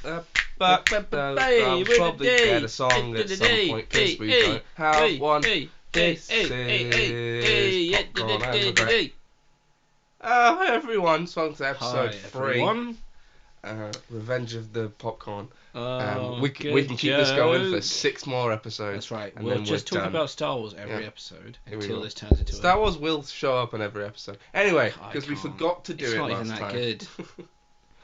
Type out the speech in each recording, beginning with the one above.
But I'll probably get a song at some point because we don't have one. This is Popcorn and Regret. Hi everyone, welcome to episode 3. Revenge of the Popcorn. We can keep this going for 6 more episodes. That's right. And We'll then just we're talk done. about Star Wars every episode Yeah, we until will. this turns into Star Wars will show up in every episode. Anyway, because we forgot to do It's it not last even that time. good.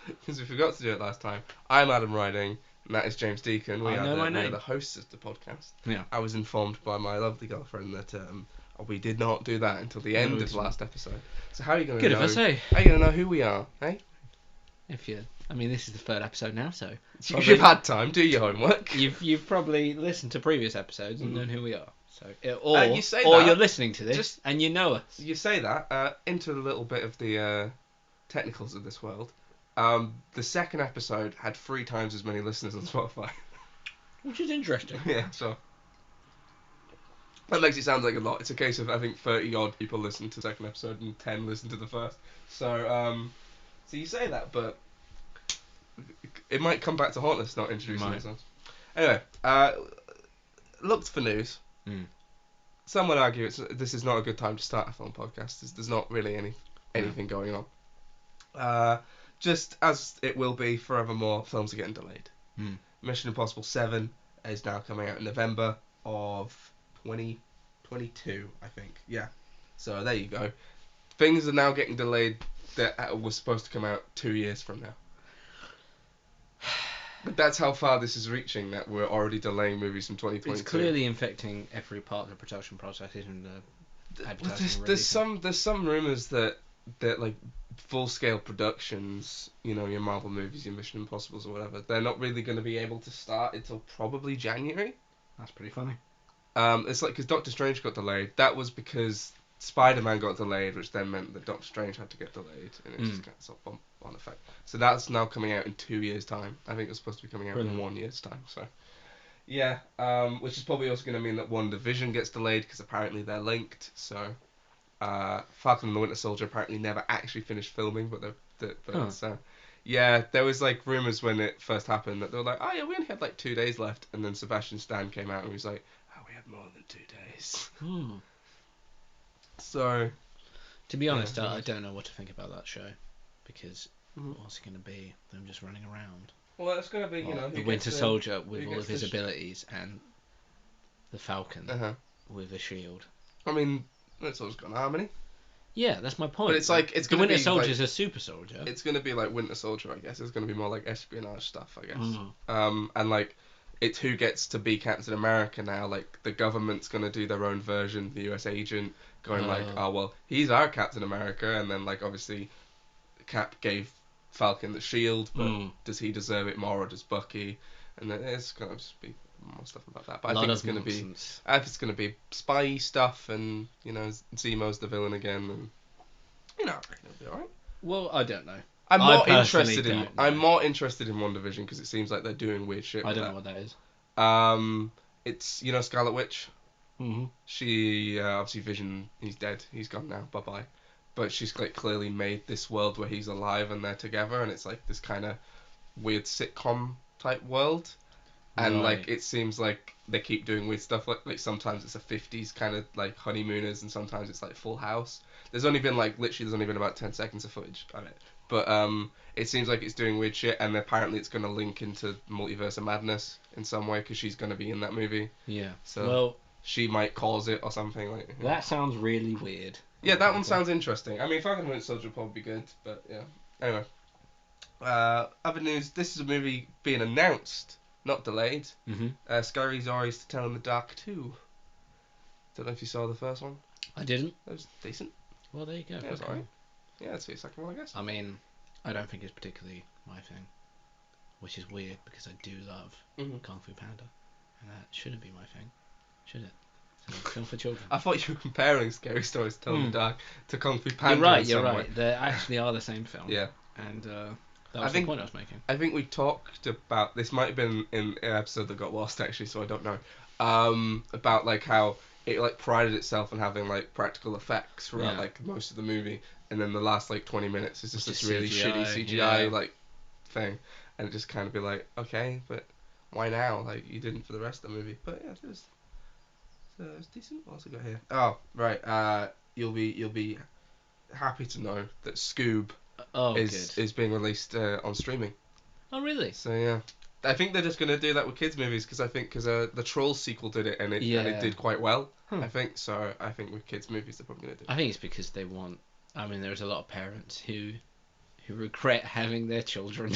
Because we forgot to do it last time. I'm Adam Riding, and that is James Deacon. We I know my we are name. the hosts of the podcast. Yeah. I was informed by my lovely girlfriend that we did not do that until the end of last episode. So how are you going to Good know? if I say. How are you going to know who we are, eh? This is the third episode now, so You've had time. Do your homework. You've probably listened to previous episodes and known who we are. So you say or that, you're listening to this and you know us. You say that into a little bit of the technicals of this world. The second episode had 3 times as many listeners on Spotify. Which is interesting. Yeah, so that makes it sound like a lot. It's a case of I think 30 odd people listen to the second episode and 10 listen to the first. So so you say that, but it might come back to haunt us not introducing ourselves. Anyway, looked for news. Some would argue this is not a good time to start a film podcast. There's not really anything going on. Just as it will be forevermore, films are getting delayed. Mission Impossible 7 is now coming out in November of 2022, I think. Yeah. So there you go. Things are now getting delayed that was supposed to come out 2 years from now. But that's how far this is reaching, that we're already delaying movies from 2022. It's clearly infecting every part of the production process, isn't the advertising. There's some rumours that like full-scale productions, your Marvel movies, your Mission Impossibles or whatever, they're not really going to be able to start until probably January. That's pretty funny. It's like because Doctor Strange got delayed. That was because Spider-Man got delayed, which then meant that Doctor Strange had to get delayed, and it just got sort of on effect. So that's now coming out in 2 years' time. I think it was supposed to be coming out in 1 year's time. So yeah, which is probably also going to mean that WandaVision gets delayed because apparently they're linked. So Falcon and the Winter Soldier apparently never actually finished filming, yeah, there was like rumors when it first happened that they were like, oh yeah, we only had like 2 days left, and then Sebastian Stan came out and he was like, oh, we had more than 2 days. So, to be honest, I don't know what to think about that show, because what's it going to be? Them just running around? Well, it's going to be, the Winter Soldier with all of his abilities and the Falcon with a shield. I mean, Winter Soldier's got an army. Yeah, that's my point. But it's like it's the going to be Winter Soldier's a super soldier. It's going to be like Winter Soldier, I guess. It's going to be more like espionage stuff, I guess. And like, it's who gets to be Captain America now. Like, the government's going to do their own version. The US agent going like, oh well, he's our Captain America, and then like obviously, Cap gave Falcon the shield, but does he deserve it more, or does Bucky? And then it's going to just be more stuff about that. But I think it's going to be spy stuff, and Zemo's the villain again, and it'll be alright. Well, I don't know. I'm more interested in WandaVision because it seems like they're doing weird shit. I don't know what that is. It's Scarlet Witch. She obviously Vision. He's dead. He's gone now. Bye bye. But she's like clearly made this world where he's alive and they're together, and it's like this kind of weird sitcom type world. And like it seems like they keep doing weird stuff. Like sometimes it's a 50s kind of like honeymooners, and sometimes it's like Full House. There's only been about 10 seconds of footage of it. But it seems like it's doing weird shit, and apparently it's going to link into Multiverse of Madness in some way because she's going to be in that movie. Yeah. So she might cause it or something like. That sounds really weird. Yeah, that one sounds interesting. I mean, Falcon and Winter Soldier will probably be good, but yeah. Anyway, other news. This is a movie being announced, not delayed. Scary Stories to Tell in the Dark 2. Don't know if you saw the first one. I didn't. That was decent. Well, there you go. Yeah, it was alright. Yeah, I'd say a second one, I guess. I mean, I don't think it's particularly my thing, which is weird because I do love Kung Fu Panda, and that shouldn't be my thing, should it? It's a film for children. I thought you were comparing Scary Stories to Tell in the Dark to Kung Fu Panda. You're right. They actually are the same film. Yeah. And that was the point I was making. I think we talked about this. Might have been in an episode that got lost actually, so I don't know. About like how it like prided itself on having like practical effects throughout like most of the movie, and then the last like 20 minutes is just this really shitty CGI like thing. and just kind of be like, okay, but why now? Like you didn't for the rest of the movie. But yeah, it's decent. What else we got here? Oh right, you'll be happy to know that Scoob is being released on streaming. Oh really? So yeah, I think they're just gonna do that with kids movies because the Trolls sequel did it and it did quite well. I think so. I think with kids movies they're probably gonna do it. I think it's because they want. I mean, there's a lot of parents who regret having their children,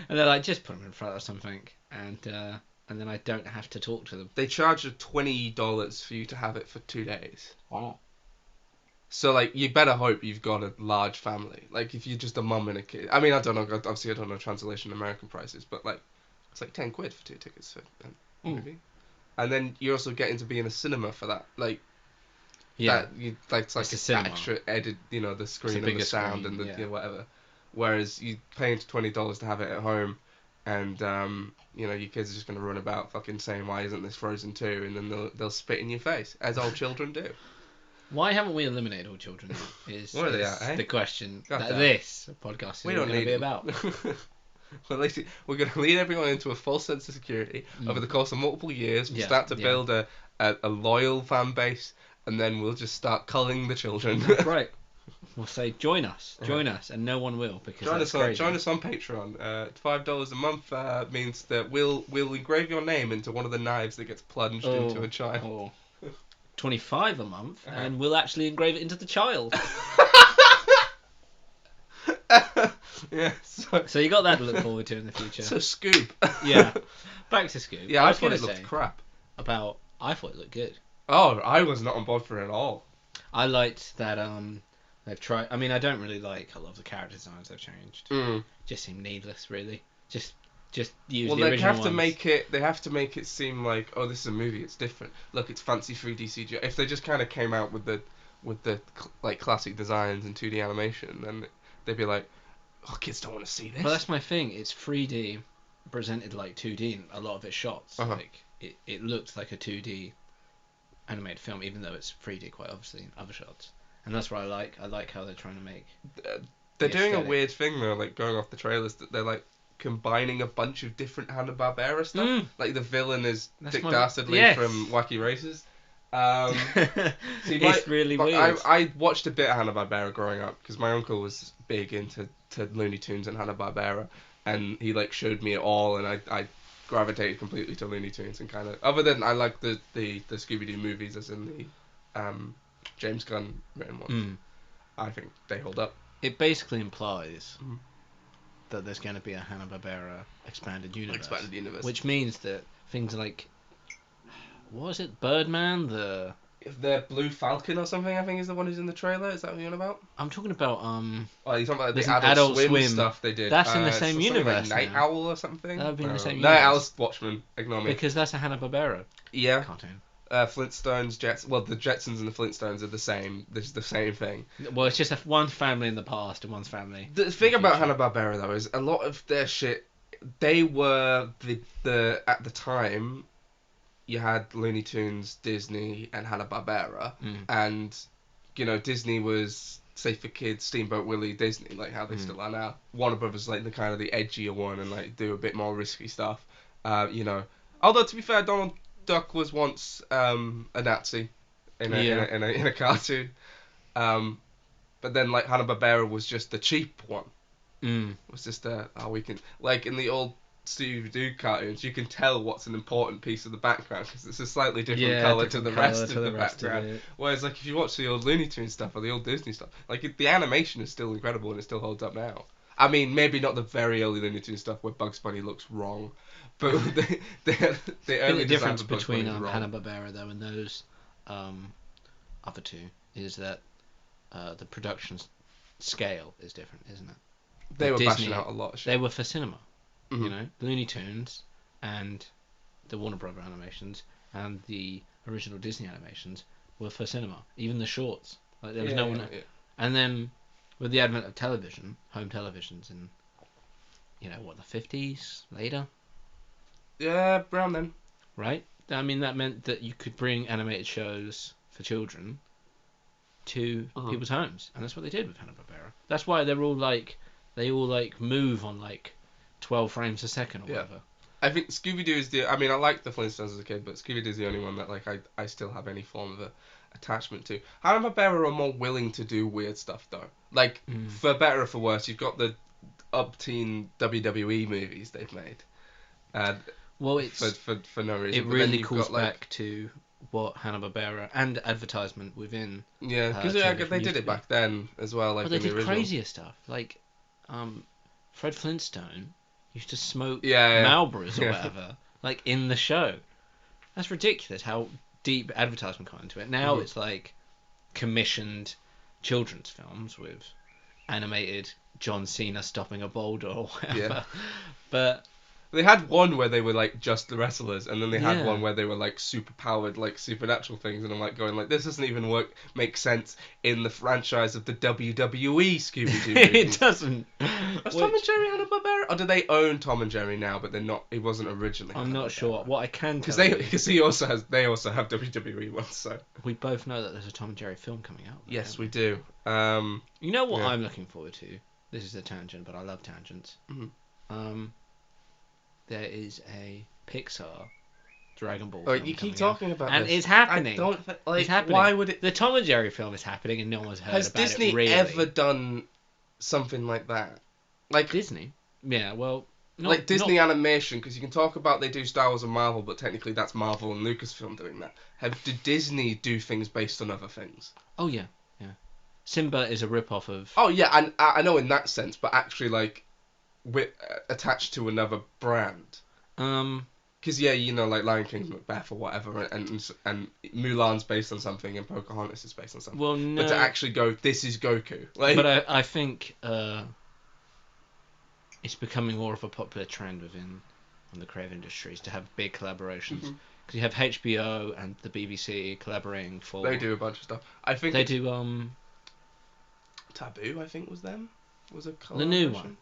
and they're like, just put them in front of something, and then I don't have to talk to them. They charge you $20 for you to have it for 2 days. Wow. So like, you better hope you've got a large family. Like if you're just a mum and a kid. I mean, I don't know. Obviously, I don't know translation American prices, but like, it's like £10 for 2 tickets for a movie. And then you're also getting to be in a cinema for that. Like, that you like it's like an extra edit. You know, the screen and the sound and the whatever. Whereas you paying $20 to have it at home, and your kids are just gonna run about fucking saying, why isn't this Frozen 2? And then they'll spit in your face as all children do. Why haven't we eliminated all children? Is the question that this podcast is going to be about. Well, we're going to lead everyone into a false sense of security over the course of multiple years. We'll start to build a loyal fan base, and then we'll just start culling the children. Right. We'll say, join us, and no one will because join us on Patreon. $5 a month means that we'll engrave your name into one of the knives that gets plunged into a child. $25 a month, and we'll actually engrave it into the child. Yeah. So you got that to look forward to in the future. So Scoob. Yeah. Back to Scoob. Yeah, I thought it looked crap. I thought it looked good. Oh, I was not on board for it at all. I liked that they've tried. I mean, I don't really like a lot of the character designs they've changed. Just seem needless, really. Just use the original ones. They have to make it seem like, oh, this is a movie, it's different. Look, it's fancy 3D CGI. If they just kind of came out with the like classic designs and 2D animation, then they'd be like, oh, kids don't want to see this. Well, that's my thing. It's 3D presented like 2D in a lot of its shots. Like it looked like a 2D animated film, even though it's 3D quite obviously in other shots. And that's what I like. I like how they're trying to make. They're doing a weird thing though, like going off the trailers, that they're like combining a bunch of different Hanna-Barbera stuff. Like the villain is Dick Dastardly from Wacky Races. It's really weird. I watched a bit of Hanna-Barbera growing up because my uncle was big into Looney Tunes and Hanna-Barbera, and he like showed me it all, and I gravitated completely to Looney Tunes, and kind of, other than I like the Scooby-Doo movies, as in the James Gunn written ones. I think they hold up. It basically implies that there's going to be a Hanna-Barbera expanded universe. Which means that things like, what was it, Birdman, the Blue Falcon or something, I think is the one who's in the trailer. Is that what you're on about? I'm talking about oh, you're talking about the Adult Swim stuff they did. That's in the same universe. Like Night Owl or something. That would be in the same universe. Night Owl's Watchmen. Ignore me. Because that's a Hanna-Barbera cartoon. Flintstones, the Jetsons and the Flintstones are the same. This is the same thing. Well, it's just one family in the past and one's family. The thing about Hanna-Barbera though is a lot of their shit. They were the at the time. You had Looney Tunes, Disney, and Hanna-Barbera, and Disney was safe for kids, Steamboat Willie, Disney, like how they still are now. Warner Brothers like the kind of the edgier one and like do a bit more risky stuff. Although to be fair, Donald Duck was once a Nazi in a cartoon, but then like Hanna-Barbera was just the cheap one. It was just we can, like in the old Scooby-Doo cartoons, you can tell what's an important piece of the background because it's a slightly different colour to the rest of the background. Whereas like if you watch the old Looney Tunes stuff or the old Disney stuff, like the animation is still incredible and it still holds up now. I mean, maybe not the very early Looney Tunes stuff where Bugs Bunny looks wrong, but the early difference between Hanna-Barbera though and those other two is that the production scale is different, isn't it? They were bashing out a lot of shit. They were for cinema. Looney Tunes and the Warner Brother animations and the original Disney animations were for cinema. Even the shorts, like there was no one. Yeah. And then with the advent of television, home televisions in the 50s later. Yeah, around then. Right. I mean that meant that you could bring animated shows for children to people's homes, and that's what they did with Hanna-Barbera. That's why they all move on like 12 frames a second or Yeah. whatever. I think Scooby-Doo is the... I mean, I liked the Flintstones as a kid, but Scooby-Doo is the only one that, like, I still have any form of a attachment to. Hanna-Barbera are more willing to do weird stuff, though. Like, for better or for worse, you've got the up-teen WWE movies they've made. Well, it's... For no reason. It But then really you've calls got, like, back to what Hanna-Barbera and advertisement within... Yeah, because they did it back then as well, like they in the did original. crazier stuff. Like, Fred Flintstone used to smoke Yeah. Marlboros or whatever, like, in the show. That's ridiculous how deep advertisement got into it. Now it's like commissioned children's films with animated John Cena stopping a boulder or whatever. Yeah. But They had one where they were like just the wrestlers, and then they had Yeah. one where they were like super powered, like supernatural things, and I'm like going like, this doesn't even make sense in the franchise of the WWE Scooby-Doo movies. it doesn't. Was Tom and Jerry Hanna-Barbera? Or do they own Tom and Jerry now, but they're not? It wasn't originally. I'm not sure. What I can tell Because they also have WWE ones. So we both know that there's a Tom and Jerry film coming out. yes, we do. You know what yeah. I'm looking forward to? This is a tangent, but I love tangents. There is a Pixar Dragon Ball. Oh, film you keep coming talking about and this. it's happening. I don't like. It's happening. Why would it? The Tom and Jerry film is happening, and no one's heard Has about Disney it. Really. ever done something like that? Like Disney? Yeah. Well, like Disney animation, because you can talk about they do Star Wars and Marvel, but technically that's Marvel and Lucasfilm doing that. Did Disney do things based on other things? Oh yeah, yeah. Simba is a rip-off of. Oh yeah, and I know in that sense, but actually like, attached to another brand. Because yeah, you know, like Lion King's Macbeth or whatever, and Mulan's based on something, and Pocahontas is based on something. Well, no. But to actually go, this is Goku. Like, but I think it's becoming more of a popular trend within the creative industries to have big collaborations. Because you have HBO and the BBC collaborating for. They do a bunch of stuff. I think they do. Taboo, I think was them. Was a the new one.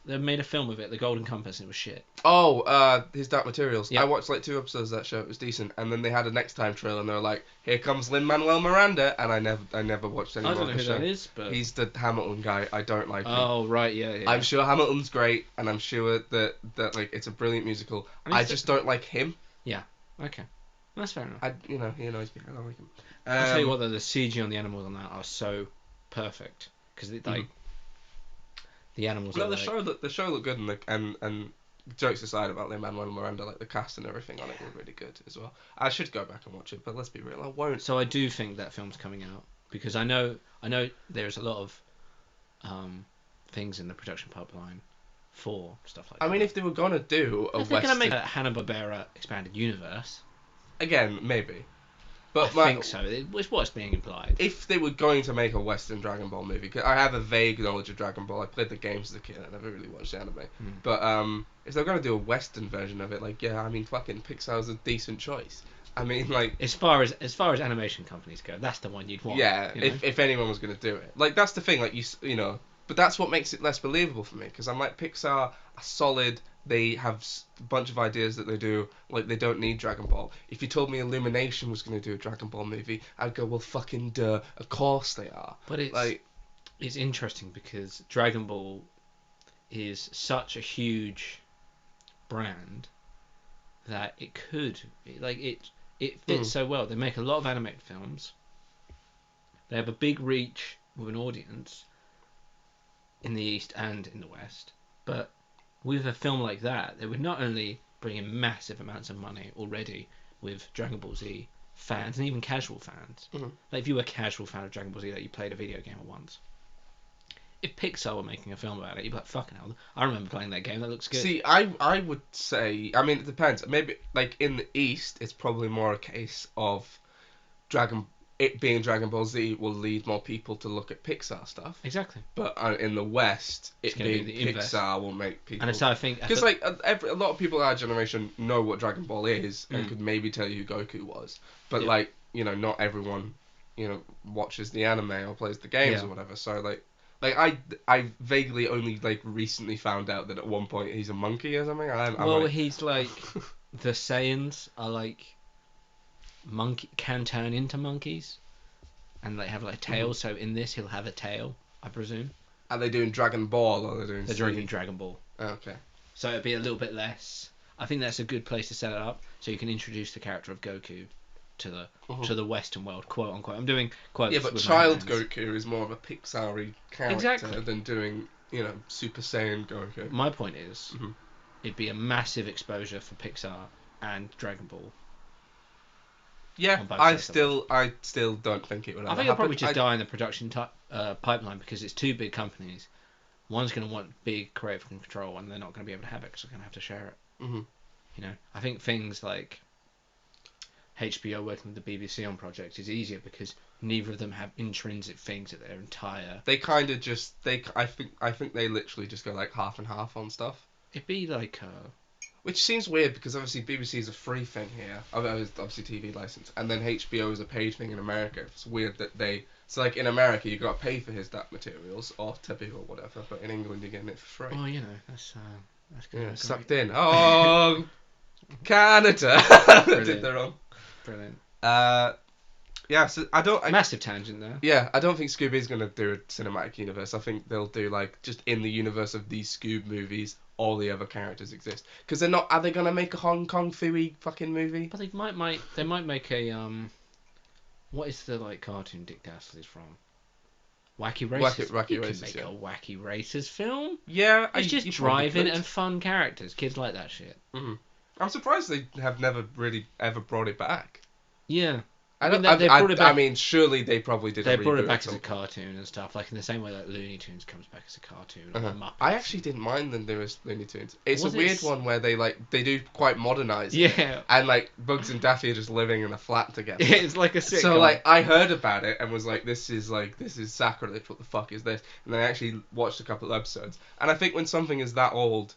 They made a film of it, The Golden Compass, and it was shit. Oh, His Dark Materials. Yep. I watched like 2 episodes of that show. It was decent. And then they had a Next Time trailer, and they were like, "Here comes Lin-Manuel Miranda," and I never watched any I more don't of know the who show. that is, but He's the Hamilton guy. I don't like him. oh right, yeah. I'm sure Hamilton's great, and I'm sure that like it's a brilliant musical. I just don't like him. Yeah. Okay. That's fair enough. He annoys me. I don't like him. I'll tell you what, though, the CG on the animals on that are so perfect because like the animals. No, are the show looked good, and jokes aside about Lin-Manuel Miranda, like the cast and everything on it were really good as well. I should go back and watch it, but let's be real, I won't. So I do think that film's coming out because I know there's a lot of things in the production pipeline for stuff like that. I mean, if they were gonna do a if they're Western, gonna make a Hanna-Barbera expanded universe, again, maybe. But I think so. It's what's being implied. If they were going to make a Western Dragon Ball movie, 'cause I have a vague knowledge of Dragon Ball. I played the games as a kid. I never really watched the anime. But if they're going to do a Western version of it, like yeah, I mean, fucking Pixar's a decent choice. I mean, like as far as animation companies go, that's the one you'd want. Yeah, you know? if anyone was going to do it, like that's the thing. Like you know, but that's what makes it less believable for me because I'm like Pixar are solid. They have a bunch of ideas that they do. Like, they don't need Dragon Ball. If you told me Illumination was going to do a Dragon Ball movie, I'd go, well, fucking duh. Of course they are. But it's interesting because Dragon Ball is such a huge brand that it fits so well. They make a lot of animated films. They have a big reach with an audience in the East and in the West. But with a film like that, they would not only bring in massive amounts of money already with Dragon Ball Z fans and even casual fans. Like if you were a casual fan of Dragon Ball Z, that you played a video game once. If Pixar were making a film about it, you'd be like, fucking hell, I remember playing that game, that looks good. See, I would say, I mean, it depends. Maybe, like, in the East, it's probably more a case of it being Dragon Ball Z will lead more people to look at Pixar stuff. Exactly. But in the West, it being be the Pixar will make people... And so I think... Because, like, a lot of people in our generation know what Dragon Ball is and could maybe tell you who Goku was. But, like, you know, not everyone, you know, watches the anime or plays the games or whatever. So, like I vaguely only, like, recently found out that at one point he's a monkey or something. He's, like... the Saiyans are, like... can turn into monkeys, and they have like tails. So in this, he'll have a tail, I presume. Are they doing Dragon Ball or are they doing? They're doing Dragon Ball. Okay. So it'd be a little bit less. I think that's a good place to set it up, so you can introduce the character of Goku to the Western world, quote unquote. I'm doing quotes. Yeah, but with Child my hands. Goku is more of a Pixar-y character Exactly. than doing, Super Saiyan Goku. My point is, Mm-hmm. it'd be a massive exposure for Pixar and Dragon Ball. Yeah, I still don't think it would ever I think happen. it'll probably just die in the production pipeline because it's two big companies. One's going to want big creative control, and they're not going to be able to have it because they're going to have to share it. Mm-hmm. You know, I think things like HBO working with the BBC on projects is easier because neither of them have intrinsic things at their entire. They kind of just I think they literally just go like half and half on stuff. It'd be like Which seems weird because obviously BBC is a free thing here, obviously TV license, and then HBO is a paid thing in America. It's weird that so like in America you got to pay for his DAT materials or Tebby or whatever, but in England you're getting it for free. well, you know, that's good. Yeah, sucked in. Oh, Canada. They did their own. Brilliant. Yeah, so I don't. Massive tangent there. Yeah, I don't think Scooby's gonna do a cinematic universe. I think they'll do like just in the universe of these Scoob movies, all the other characters exist. Because they're not. Are they gonna make a Hong Kong Phooey fucking movie? But they might make a what is the like cartoon Dick Dastardly's from? Wacky Racers. Wacky you Racers, can make a Wacky Racers film. Yeah, It's just you driving and fun characters. Kids like that shit. Mm-hmm. I'm surprised they have never really ever brought it back. Yeah. They brought it back. I mean, surely they probably did. They brought it back as a cartoon and stuff, like in the same way that Looney Tunes comes back as a cartoon. Or Muppets. I actually didn't mind the newest Looney Tunes. It's a weird one where they do quite modernize. Yeah. And like Bugs and Daffy are just living in a flat together. Yeah, it's like a sitcom. So like I heard about it and was like, this is sacrilege. What the fuck is this? And then I actually watched a couple of episodes. And I think when something is that old,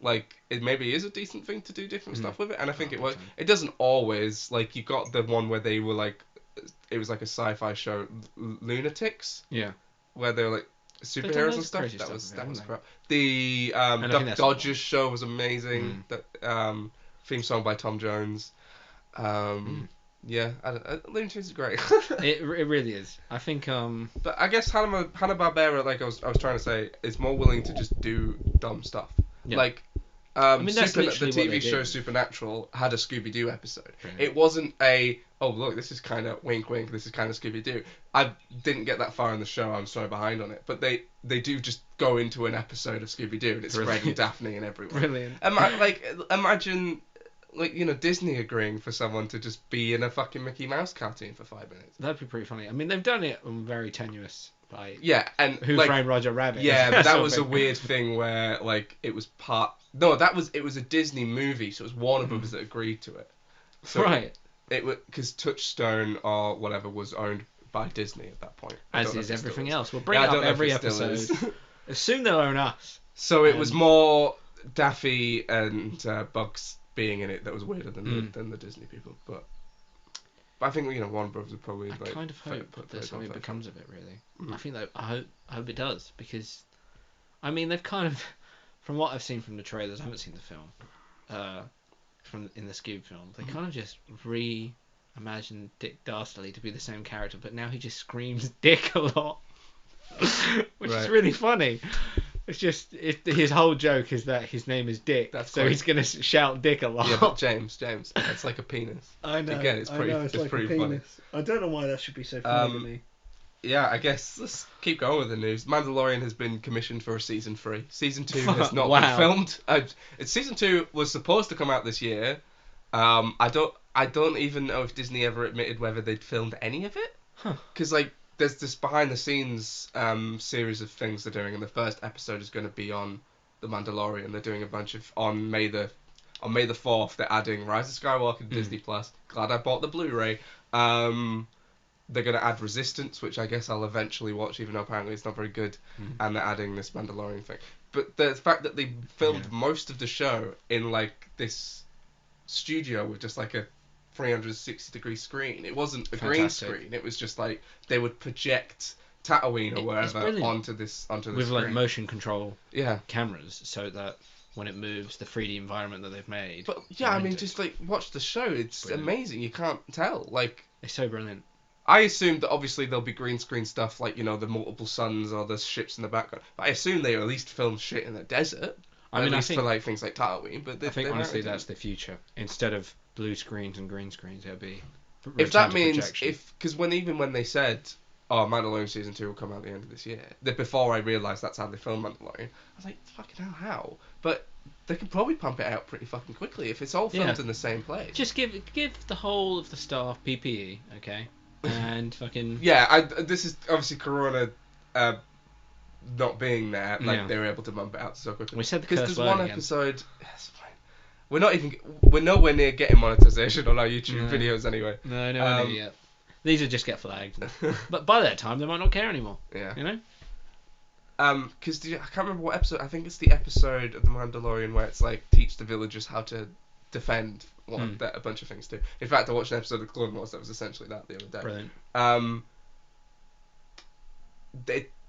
like it maybe is a decent thing to do different stuff with it. And I think it works. It doesn't always. Like you got the one where they were like. It was like a sci-fi show, Lunatics. Yeah. Where they were like superheroes and stuff. That was crap. The Duck Dodgers show was amazing. That theme song by Tom Jones. Yeah, Looney Tunes is great. it really is. I think. But I guess Hanna-Barbera, like I was trying to say, is more willing to just do dumb stuff. Yeah. Like. I mean, that's the TV show Supernatural had a Scooby-Doo episode. Brilliant. It wasn't oh look, this is kind of wink wink, this is kind of Scooby-Doo. I didn't get that far in the show, I'm so behind on it. But they do just go into an episode of Scooby-Doo and it's Fred and Daphne and everyone. Brilliant. Imagine Disney agreeing for someone to just be in a fucking Mickey Mouse cartoon for 5 minutes. That'd be pretty funny. I mean, they've done it on very tenuous. And Who Framed Roger Rabbit? Yeah, but that was a weird thing where like it was it was a Disney movie, so it was Warner Brothers that agreed to it. So right. It was because Touchstone or whatever was owned by Disney at that point. As is everything else. We'll bring it up every episode. Soon they'll own us. So it was more Daffy and Bugs being in it that was weirder than the Disney people, but I think Warner Brothers would probably. I kind of hope that something becomes of it. Really, I think that I hope it does because, I mean, they've kind of, from what I've seen from the trailers, I haven't seen the film, in the Scoob film, they kind of just reimagined Dick Dastardly to be the same character, but now he just screams Dick a lot, which is really funny. It's just his whole joke is that his name is Dick, he's gonna shout Dick a lot. Yeah, but James, that's like a penis. I know. Again, it's like pretty funny. I don't know why that should be so funny to me. Yeah, I guess let's keep going with the news. Mandalorian has been commissioned for a season 3. Season 2 has not been filmed. Season 2 was supposed to come out this year. I don't even know if Disney ever admitted whether they'd filmed any of it. Because there's this behind the scenes series of things they're doing, and the first episode is going to be on The Mandalorian. They're doing a bunch of on May the 4th. They're adding Rise of Skywalker to Disney Plus. Glad I bought the Blu-ray. They're going to add Resistance, which I guess I'll eventually watch, even though apparently it's not very good. And they're adding this Mandalorian thing. But the fact that they filmed most of the show in this studio with just like a 360-degree screen. It wasn't a green screen. It was just they would project Tatooine or wherever onto this with screen. Motion control cameras, so that when it moves, the 3D environment that they've made. But I mean, just watch the show. It's amazing. You can't tell. It's so brilliant. I assumed that obviously there'll be green screen stuff the multiple suns or the ships in the background. But I assume they at least filmed shit in the desert. I mean, least for like things like Tatooine. But I think honestly that's the future. Instead of blue screens and green screens, it'll be if that means projection. because when they said, "Oh, Mandalorian season 2 will come out at the end of this year," before I realised that's how they filmed Mandalorian, I was like, "Fucking hell, how?" But they can probably pump it out pretty fucking quickly if it's all filmed in the same place. Just give the whole of the staff PPE, okay, and fucking This is obviously Corona. Not being there, like they were able to bump it out so quickly. We said because there's one again. episode. It's fine. We're nowhere near getting monetization on our YouTube videos anyway. No, nowhere near yet. These will just get flagged. But by that time, they might not care anymore. Yeah. You know. Because I can't remember what episode. I think it's the episode of The Mandalorian where it's like teach the villagers how to defend. That a bunch of things do. In fact, I watched an episode of Clone Wars that was essentially that the other day. Brilliant.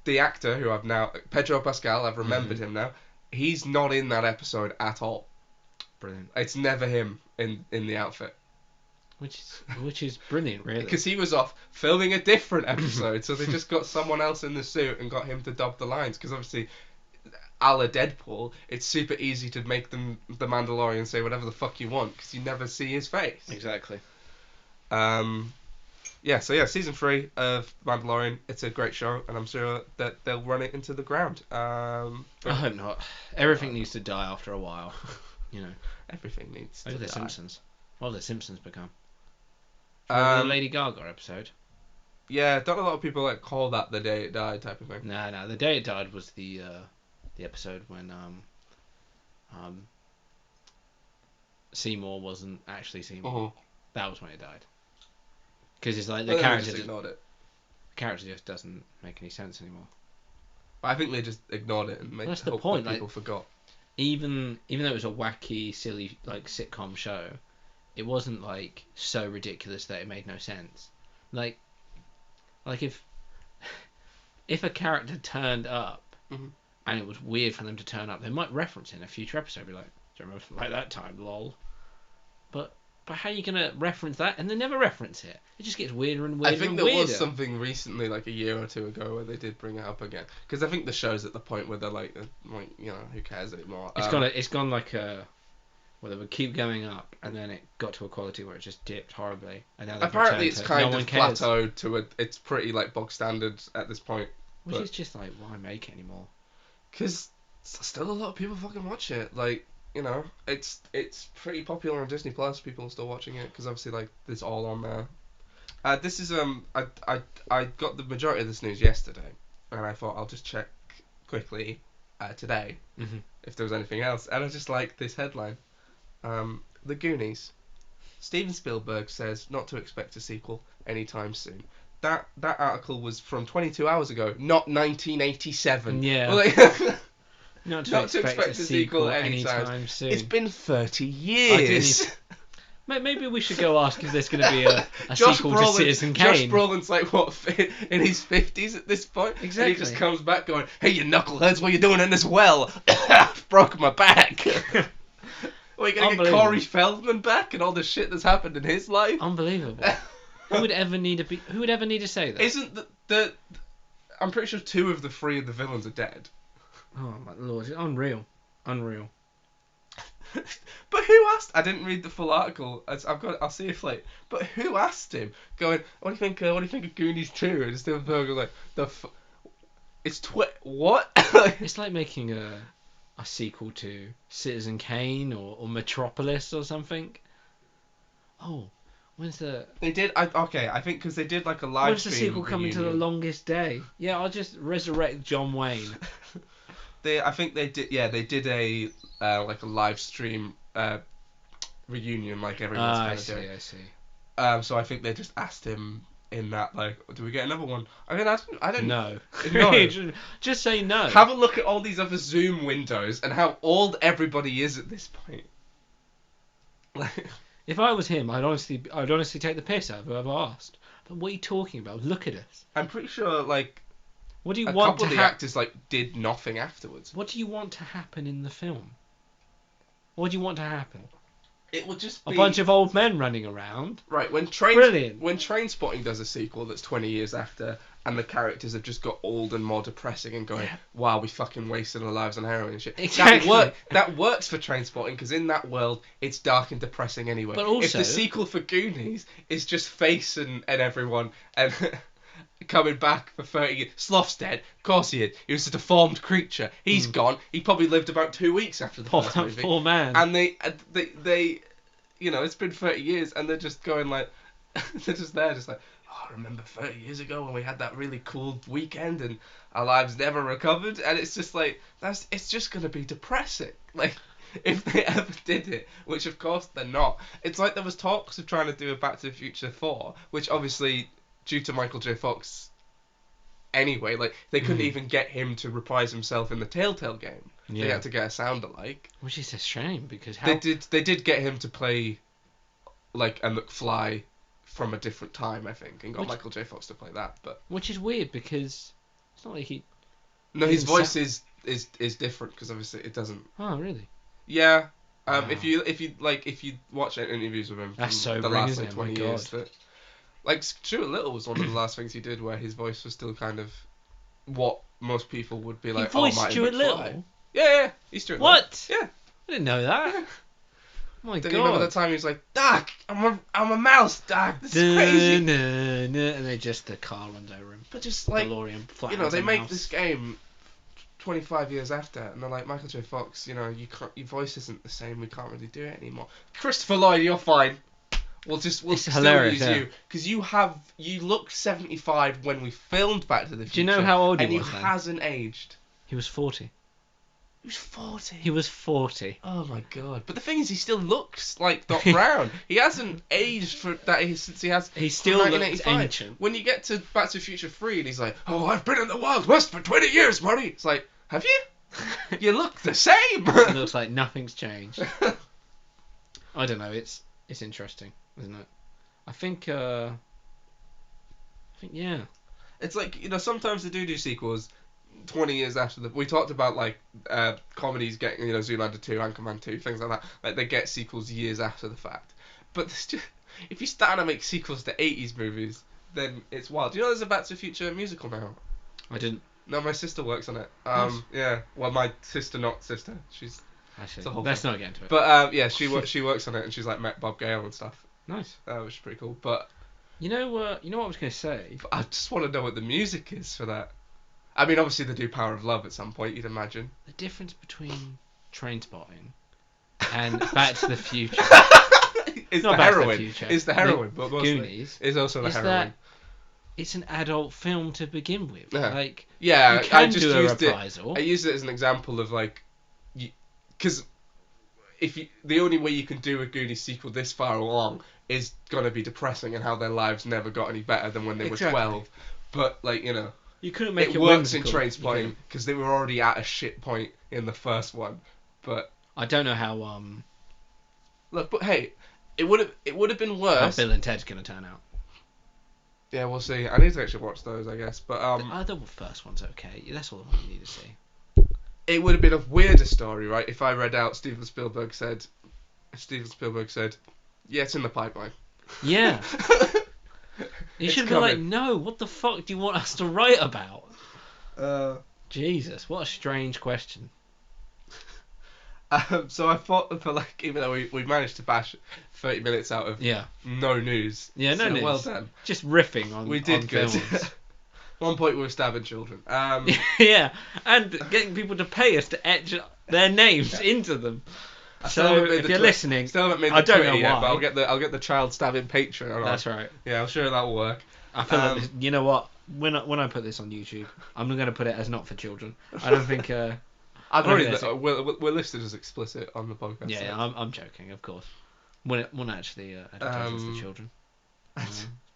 The actor who I've now Pedro Pascal, I've remembered him now. He's not in that episode at all. Brilliant. It's never him in the outfit. Which is brilliant, really. Because he was off filming a different episode, so they just got someone else in the suit and got him to dub the lines. Because obviously, a la Deadpool, it's super easy to make the Mandalorian say whatever the fuck you want because you never see his face. Exactly. Season 3 of Mandalorian, it's a great show, and I'm sure that they'll run it into the ground. I hope not. Everything needs to die after a while. You know. Everything needs to die. The Simpsons. What have the Simpsons become? The Lady Gaga episode. Yeah, don't a lot of people like call that the day it died type of thing. No, the day it died was the episode when Seymour wasn't actually Seymour. That was when it died. Because it's like the character just ignored it. The character just doesn't make any sense anymore. I think they just ignored it and made that's the point. That people forgot. Even though it was a wacky, silly like sitcom show, it wasn't like so ridiculous that it made no sense. Like if a character turned up and it was weird for them to turn up, they might reference it in a future episode. Be like, do you remember like that time, lol? But how are you gonna reference that? And they never reference it. It just gets weirder and weirder. I think there was something recently, like a year or two ago, where they did bring it up again. Because I think the show's at the point where they're like, who cares anymore? It's gone like a. Well, they would keep going up, and then it got to a quality where it just dipped horribly. And now apparently, it's kind of plateaued to it's pretty like bog standard at this point. Which is just like, why make it anymore? Because still a lot of people fucking watch it. Like, it's pretty popular on Disney Plus. People are still watching it because obviously like it's all on there. This is I got the majority of this news yesterday, and I thought I'll just check quickly today if there was anything else, and I just like this headline. The Goonies. Steven Spielberg says not to expect a sequel anytime soon. That article was from 22 hours ago, not 1987. Yeah. Like, not to expect a sequel anytime soon. It's been 30 years. Maybe we should go ask if there's going to be a sequel to Citizen Kane. Josh Brolin's like, what, in his 50s at this point? Exactly. And he just comes back going, hey, you knuckleheads, what are you doing in this well? I've broken my back. Are you going to get Corey Feldman back and all the shit that's happened in his life? Unbelievable. Who would ever need to say that? Isn't the I'm pretty sure 2 of the 3 of the villains are dead. Oh my lord, it's unreal. But who asked? I didn't read the full article. I'll see if late. But who asked him? Going, what do you think? What do you think of Goonies 2? And Steven Spielberg was like, it's what? It's like making a sequel to Citizen Kane or Metropolis or something. Oh, when's the... They did... I think because they did like a live stream. When's the sequel coming to The Longest Day? Yeah, I'll just resurrect John Wayne. I think they did... Yeah, they did a like a live stream reunion like everyone's kind of doing. I see. So I think they just asked him in that, like, do we get another one? I mean, I don't know. No. Just say no. Have a look at all these other Zoom windows and how old everybody is at this point. If I was him, I'd honestly take the piss out of whoever asked. But what are you talking about? Look at us. I'm pretty sure, like, what do you a want couple of the actors like did nothing afterwards. What do you want to happen in the film? What do you want to happen? It will just be a bunch of old men running around. Right, when Brilliant. When Trainspotting does a sequel that's 20 years after, and the characters have just got old and more depressing and going, Yeah. wow, we fucking wasted our lives on heroin and shit. Exactly. That works for Trainspotting, because in that world, it's dark and depressing anyway. But also, if the sequel for Goonies is just Face and everyone, and coming back for 30 years. Sloth's dead. Of course he is. He was a deformed creature. He's gone. He probably lived about 2 weeks after the first movie. Poor man. And they, you know, it's been 30 years, and they're just going like, they're just there, just like, oh, I remember 30 years ago when we had that really cool weekend, and our lives never recovered. And it's just like, it's just gonna be depressing. Like, if they ever did it, which of course they're not. It's like there was talks of trying to do a Back to the Future 4, which obviously, due to Michael J. Fox anyway, like, they couldn't even get him to reprise himself in the Telltale game. Yeah. They had to get a sound-alike. Which is a shame, because They did get him to play, like, a McFly from a different time, I think, and got Michael J. Fox to play that, but... Which is weird, because it's not like he... No, his voice is different, because obviously it doesn't... Oh, really? Yeah. Wow. If you watch interviews with him from so the last like, it? 20 years, that, like, Stuart Little was one of the last things he did where his voice was still kind of what most people would be like, voiced Martin Stuart McFly. Little? Yeah, he's Stuart What? Little. Yeah. I didn't know that. Oh my Don't god. you remember the time he was like, Doc, I'm a mouse, Doc, this is crazy. And they just, the car runs over him. But just like, DeLorean you know, they make mouse. this game 25 years after, and they're like, Michael J. Fox, you know, your voice isn't the same, we can't really do it anymore. Christopher Lloyd, you're fine. We'll still use you, because you looked 75 when we filmed Back to the Future. Do you know how old he was? And was he then? hasn't aged. He was 40. He was 40. He was 40. Oh my god! But the thing is, he still looks like Doc Brown. He hasn't aged since he has. He still looks 1985. ancient. When you get to Back to the Future 3, and he's like, "Oh, I've been in the Wild West for 20 years, buddy." It's like, have you? You look the same. It looks like nothing's changed. I don't know. It's interesting, isn't it? I think yeah. It's like, you know, sometimes they do sequels 20 years after we talked about, like, comedies getting, you know, Zoolander 2, Anchorman 2, things like that. Like, they get sequels years after the fact. But if you start to make sequels to 80s movies, then it's wild. Do you know there's a Back to the Future musical now? I didn't. No, my sister works on it. Nice. Yeah. Well, my sister, not sister. She's... Actually, let's not get into it. But, yeah, she works on it, and she's, like, met Bob Gale and stuff. Nice. Which is pretty cool. But... You know what I was going to say? I just want to know what the music is for that. I mean, obviously they do Power of Love at some point, you'd imagine. The difference between Trainspotting and Back to the Future. It's not the Back to the heroin. Future. It's the heroin, but mostly. Goonies It's also the is heroin. that it's an adult film to begin with. Yeah. Like, Yeah, you can I just do a used reprisal. I used it as an example of, like, because the only way you can do a Goonies sequel this far along is gonna be depressing, and how their lives never got any better than when they were 12. But, like, you know, you couldn't make it works in whimsical. Trainspotting because they were already at a shit point in the first one. But I don't know how look, but hey, it would have been how worse. Bill and Ted's gonna turn out. Yeah, we'll see. I need to actually watch those, I guess. But The other first one's okay. That's all you need to see. it would have been a weirder story, right? If I read out Steven Spielberg said, yeah, it's in the pipeline. Yeah. You It's should have been like, coming. no, what the fuck do you want us to write about? Jesus, what a strange question. So I thought, for, like, even though we managed to bash 30 minutes out of no news. Yeah, no so news. Well done. Just riffing on We did on good. films. One point we were stabbing children. Yeah, and getting people to pay us to etch their names into them. So if you're listening, still haven't made the I don't Twitter know yet, why. but I'll get the child stabbing Patreon. That's right. Yeah, I'm sure that will work. I feel like you know what? When I put this on YouTube, I'm going to put it as not for children. I don't think. I've already we're listed as explicit on the podcast. Yeah, so. I'm joking, of course. Won't actually advertise to children.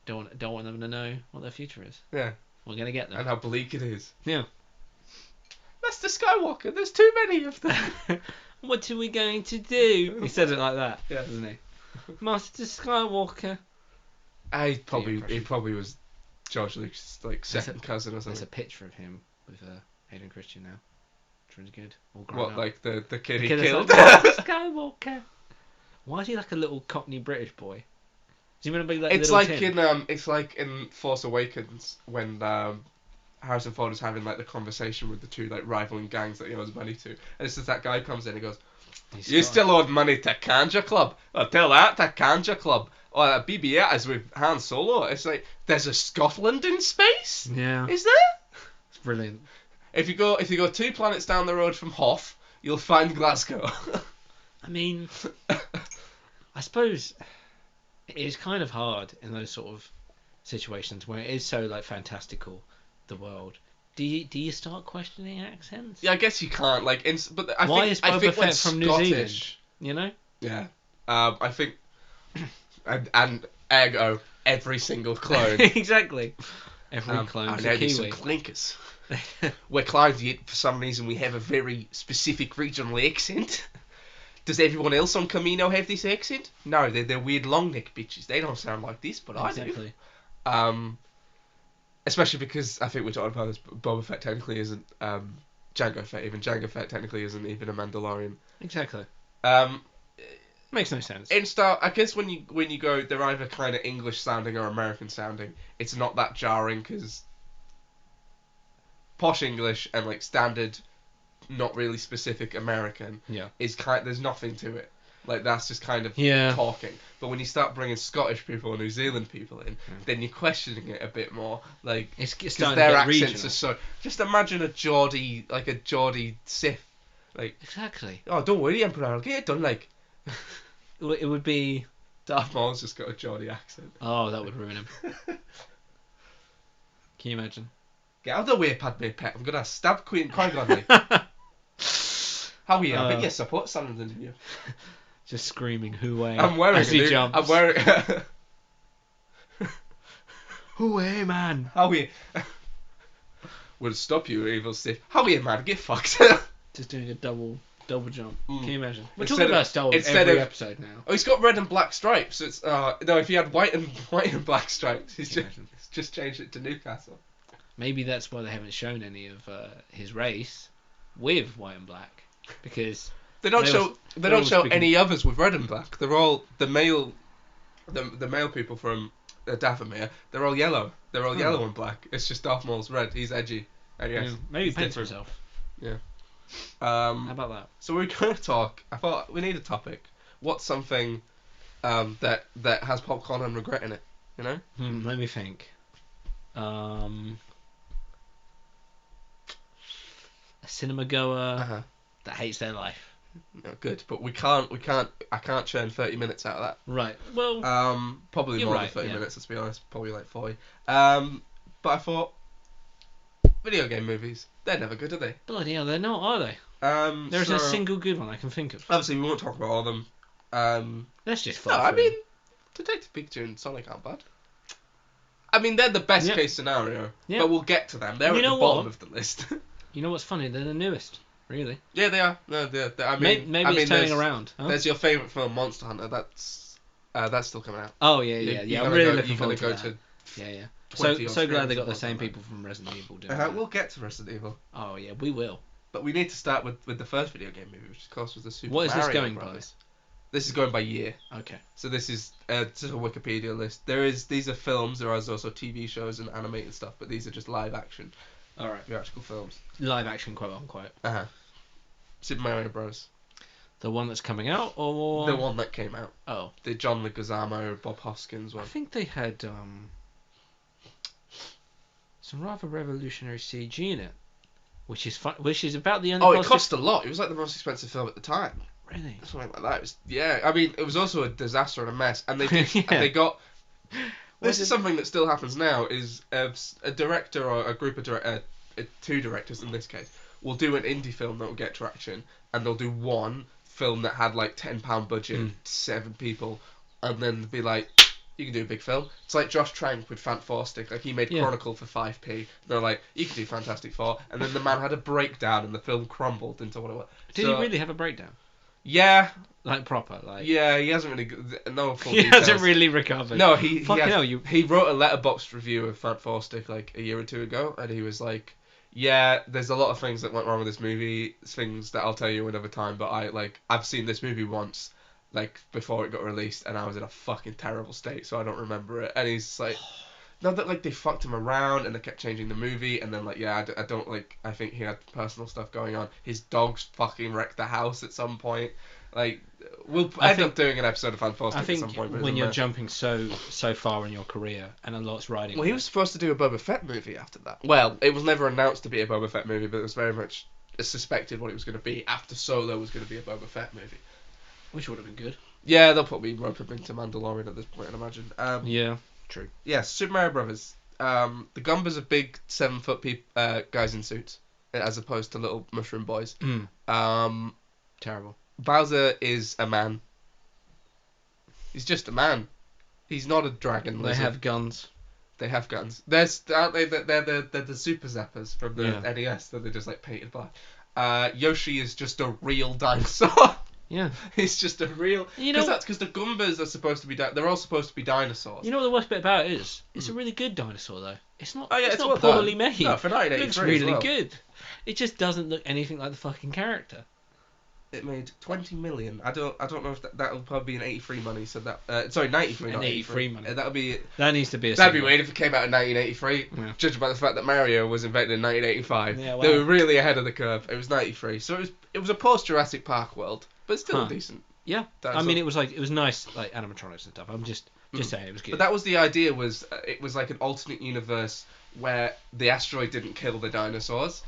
Don't want them to know what their future is. Yeah. We're gonna get them. And how bleak it is. Yeah. Master Skywalker, there's too many of them. What are we going to do? He said it like that, yeah, doesn't he? Master Skywalker. He probably was George Lucas' like second cousin or something. There's a picture of him with Hayden Christian now. Which one's good? All grown What, up. like the kid he kid killed? Skywalker. Why is he like a little Cockney British boy? Is he gonna be like It's little like tin? it's like in Force Awakens when Harrison Ford is having like the conversation with the two like rivaling gangs that he owes money to, and it's just that guy comes in and goes, "You still owe money to Kanja Club? Well, tell that to Kanja Club. Or BB-8 is with Han Solo." It's like there's a Scotland in space. Yeah, Is there? it's brilliant. If you go 2 planets down the road from Hoth, you'll find Glasgow. I mean, I suppose it is kind of hard in those sort of situations where it is so like fantastical, the world. Do you start questioning accents? Yeah, I guess you can't like. But Why is I Boba think when Fett from New Scottish, Zealand? You know? Yeah. I think, and ergo every single clone. Exactly. Every clone's I a know there's some Kiwi. clinkers. We're clones, yet for some reason we have a very specific regional accent. Does everyone else on Camino have this accent? No, they're weird long neck bitches. They don't sound like this, but Exactly. I do. Especially because I think we're talking about this. Boba Fett technically isn't Jango Fett. Even Jango Fett technically isn't even a Mandalorian. Exactly. Um, Makes no sense. in Star, I guess when you go, they're either kind of English sounding or American sounding. It's not that jarring because posh English and like standard, not really specific American is there's nothing to it. Like that's just kind of talking. But when you start bringing Scottish people or New Zealand people in, then you're questioning it a bit more. Like because their accents are so. Just imagine a Geordie Sith. Like exactly. Oh, don't worry, Emperor. I'll get it done. Like it would be. Darth Maul's just got a Geordie accent. Oh, that would ruin him. Can you imagine? Get out of the way, Padme Pet. I'm gonna stab Qui-Gon. Like. How are you? I think your support standing in you. Just screaming, "Hooray!" I'm wearing as he jumps. I'm wearing. Hooray, man! How are you? We'll stop you, evil Sith. How are you, man? Get fucked. Just doing a double jump. Can you imagine? We're Instead talking about Star Wars every episode now. Oh, he's got red and black stripes. So it's no. If he had white and black stripes, he's just changed it to Newcastle. Maybe that's why they haven't shown any of his race with white and black, because they don't show any others with red and black. They're all the male people from Dathomir. They're all yellow. They're all yellow and black. It's just Darth Maul's red. He's edgy. I guess. Maybe he paints himself. Yeah. How about that? So we're going to talk. I thought we need a topic. What's something that has popcorn and regret in it? You know. Let me think. A cinema goer that hates their life. No, good, but we can't. I can't churn 30 minutes out of that. Right. Well. Probably more than 30 minutes. Let's be honest. Probably like 40. But I thought video game movies. They're never good, are they? Bloody hell, they're not, are they? There isn't a single good one I can think of. Obviously, we won't talk about all of them. Let's just. No, I mean, Detective Pikachu and Sonic aren't bad. I mean, they're the best case scenario, but we'll get to them. They're at the bottom of the list. You know what's funny? They're the newest, really. Yeah, they are. No, they're I mean, maybe it's turning around. Huh? There's your favourite film, Monster Hunter. That's still coming out. Oh yeah. I'm really looking forward to that. Yeah. So glad they got the same people from Resident Evil doing that. We'll get to Resident Evil. Oh yeah, we will. But we need to start with the first video game movie, which of course was the Super Mario. What is this going Brothers. By? This is going by year. Okay. So this is just a Wikipedia list. These are films. There is also TV shows and animated stuff, but these are just live action. All right. Theatrical films. Live action, quote unquote. Super Mario Bros. The one that's coming out, or the one that came out? Oh, the John Leguizamo, Bob Hoskins one. I think they had some rather revolutionary CG in it, which is fun. Which is about the only. Oh, it cost a lot. It was like the most expensive film at the time. Really? Something like that. It was, I mean, it was also a disaster and a mess, and they got. This is something that still happens now. Is a director or a group of two directors in this case will do an indie film that will get traction, and they'll do one film that had like £10 budget, 7 people, and then be like, you can do a big film. It's like Josh Trank with Fantastic. Like he made Chronicle for 5p. They're like, you can do Fantastic Four, and then the man had a breakdown, and the film crumbled into what it was. Did he really have a breakdown? Yeah. Like proper, like. Yeah, he hasn't really. No full he details. hasn't really recovered. No, he wrote a letterboxd review of Fantastic like a year or two ago, and he was like, "Yeah, there's a lot of things that went wrong with this movie. Things that I'll tell you another time. But I've seen this movie once, like before it got released, and I was in a fucking terrible state, so I don't remember it. And he's like, not that like they fucked him around and they kept changing the movie, and then like I don't like, I think he had personal stuff going on. His dogs fucking wrecked the house at some point. Like we'll end up doing an episode of Fantastic at some point. I think when you're jumping so far in your career and a lot's riding. Well, he was supposed to do a Boba Fett movie after that. Well, it was never announced to be a Boba Fett movie, but it was very much suspected what it was going to be after Solo was going to be a Boba Fett movie. Which would have been good. Yeah, they'll probably rope him into Mandalorian at this point, I'd imagine. Yeah, true. Yeah, Super Mario Brothers. The Goombas are big 7-foot guys in suits, as opposed to little mushroom boys. Terrible. Bowser is a man. He's just a man. He's not a dragon. They have guns. They have guns. They're the Super Zappers from the NES that they're just like painted black. Yoshi is just a real dinosaur. Yeah, he's just a real. Because the Goombas are supposed to be. They're all supposed to be dinosaurs. You know what the worst bit about it is? It's a really good dinosaur though. It's not. It's not well poorly done. made. No, for 1983 it looks really well. good. It just doesn't look anything like the fucking character. It made 20 million. I don't know if that'll probably be an 83 money. So that 93, not 83 money. That'll be. That needs to be. That'd be weird if it came out in 1983. Yeah. Judging by the fact that Mario was invented in 1985. Yeah, wow. They were really ahead of the curve. It was 93, so it was a post Jurassic Park world, but still decent. Yeah, I mean it was nice like animatronics and stuff. I'm just saying it was good. But that was the idea. Was it was like an alternate universe where the asteroid didn't kill the dinosaurs,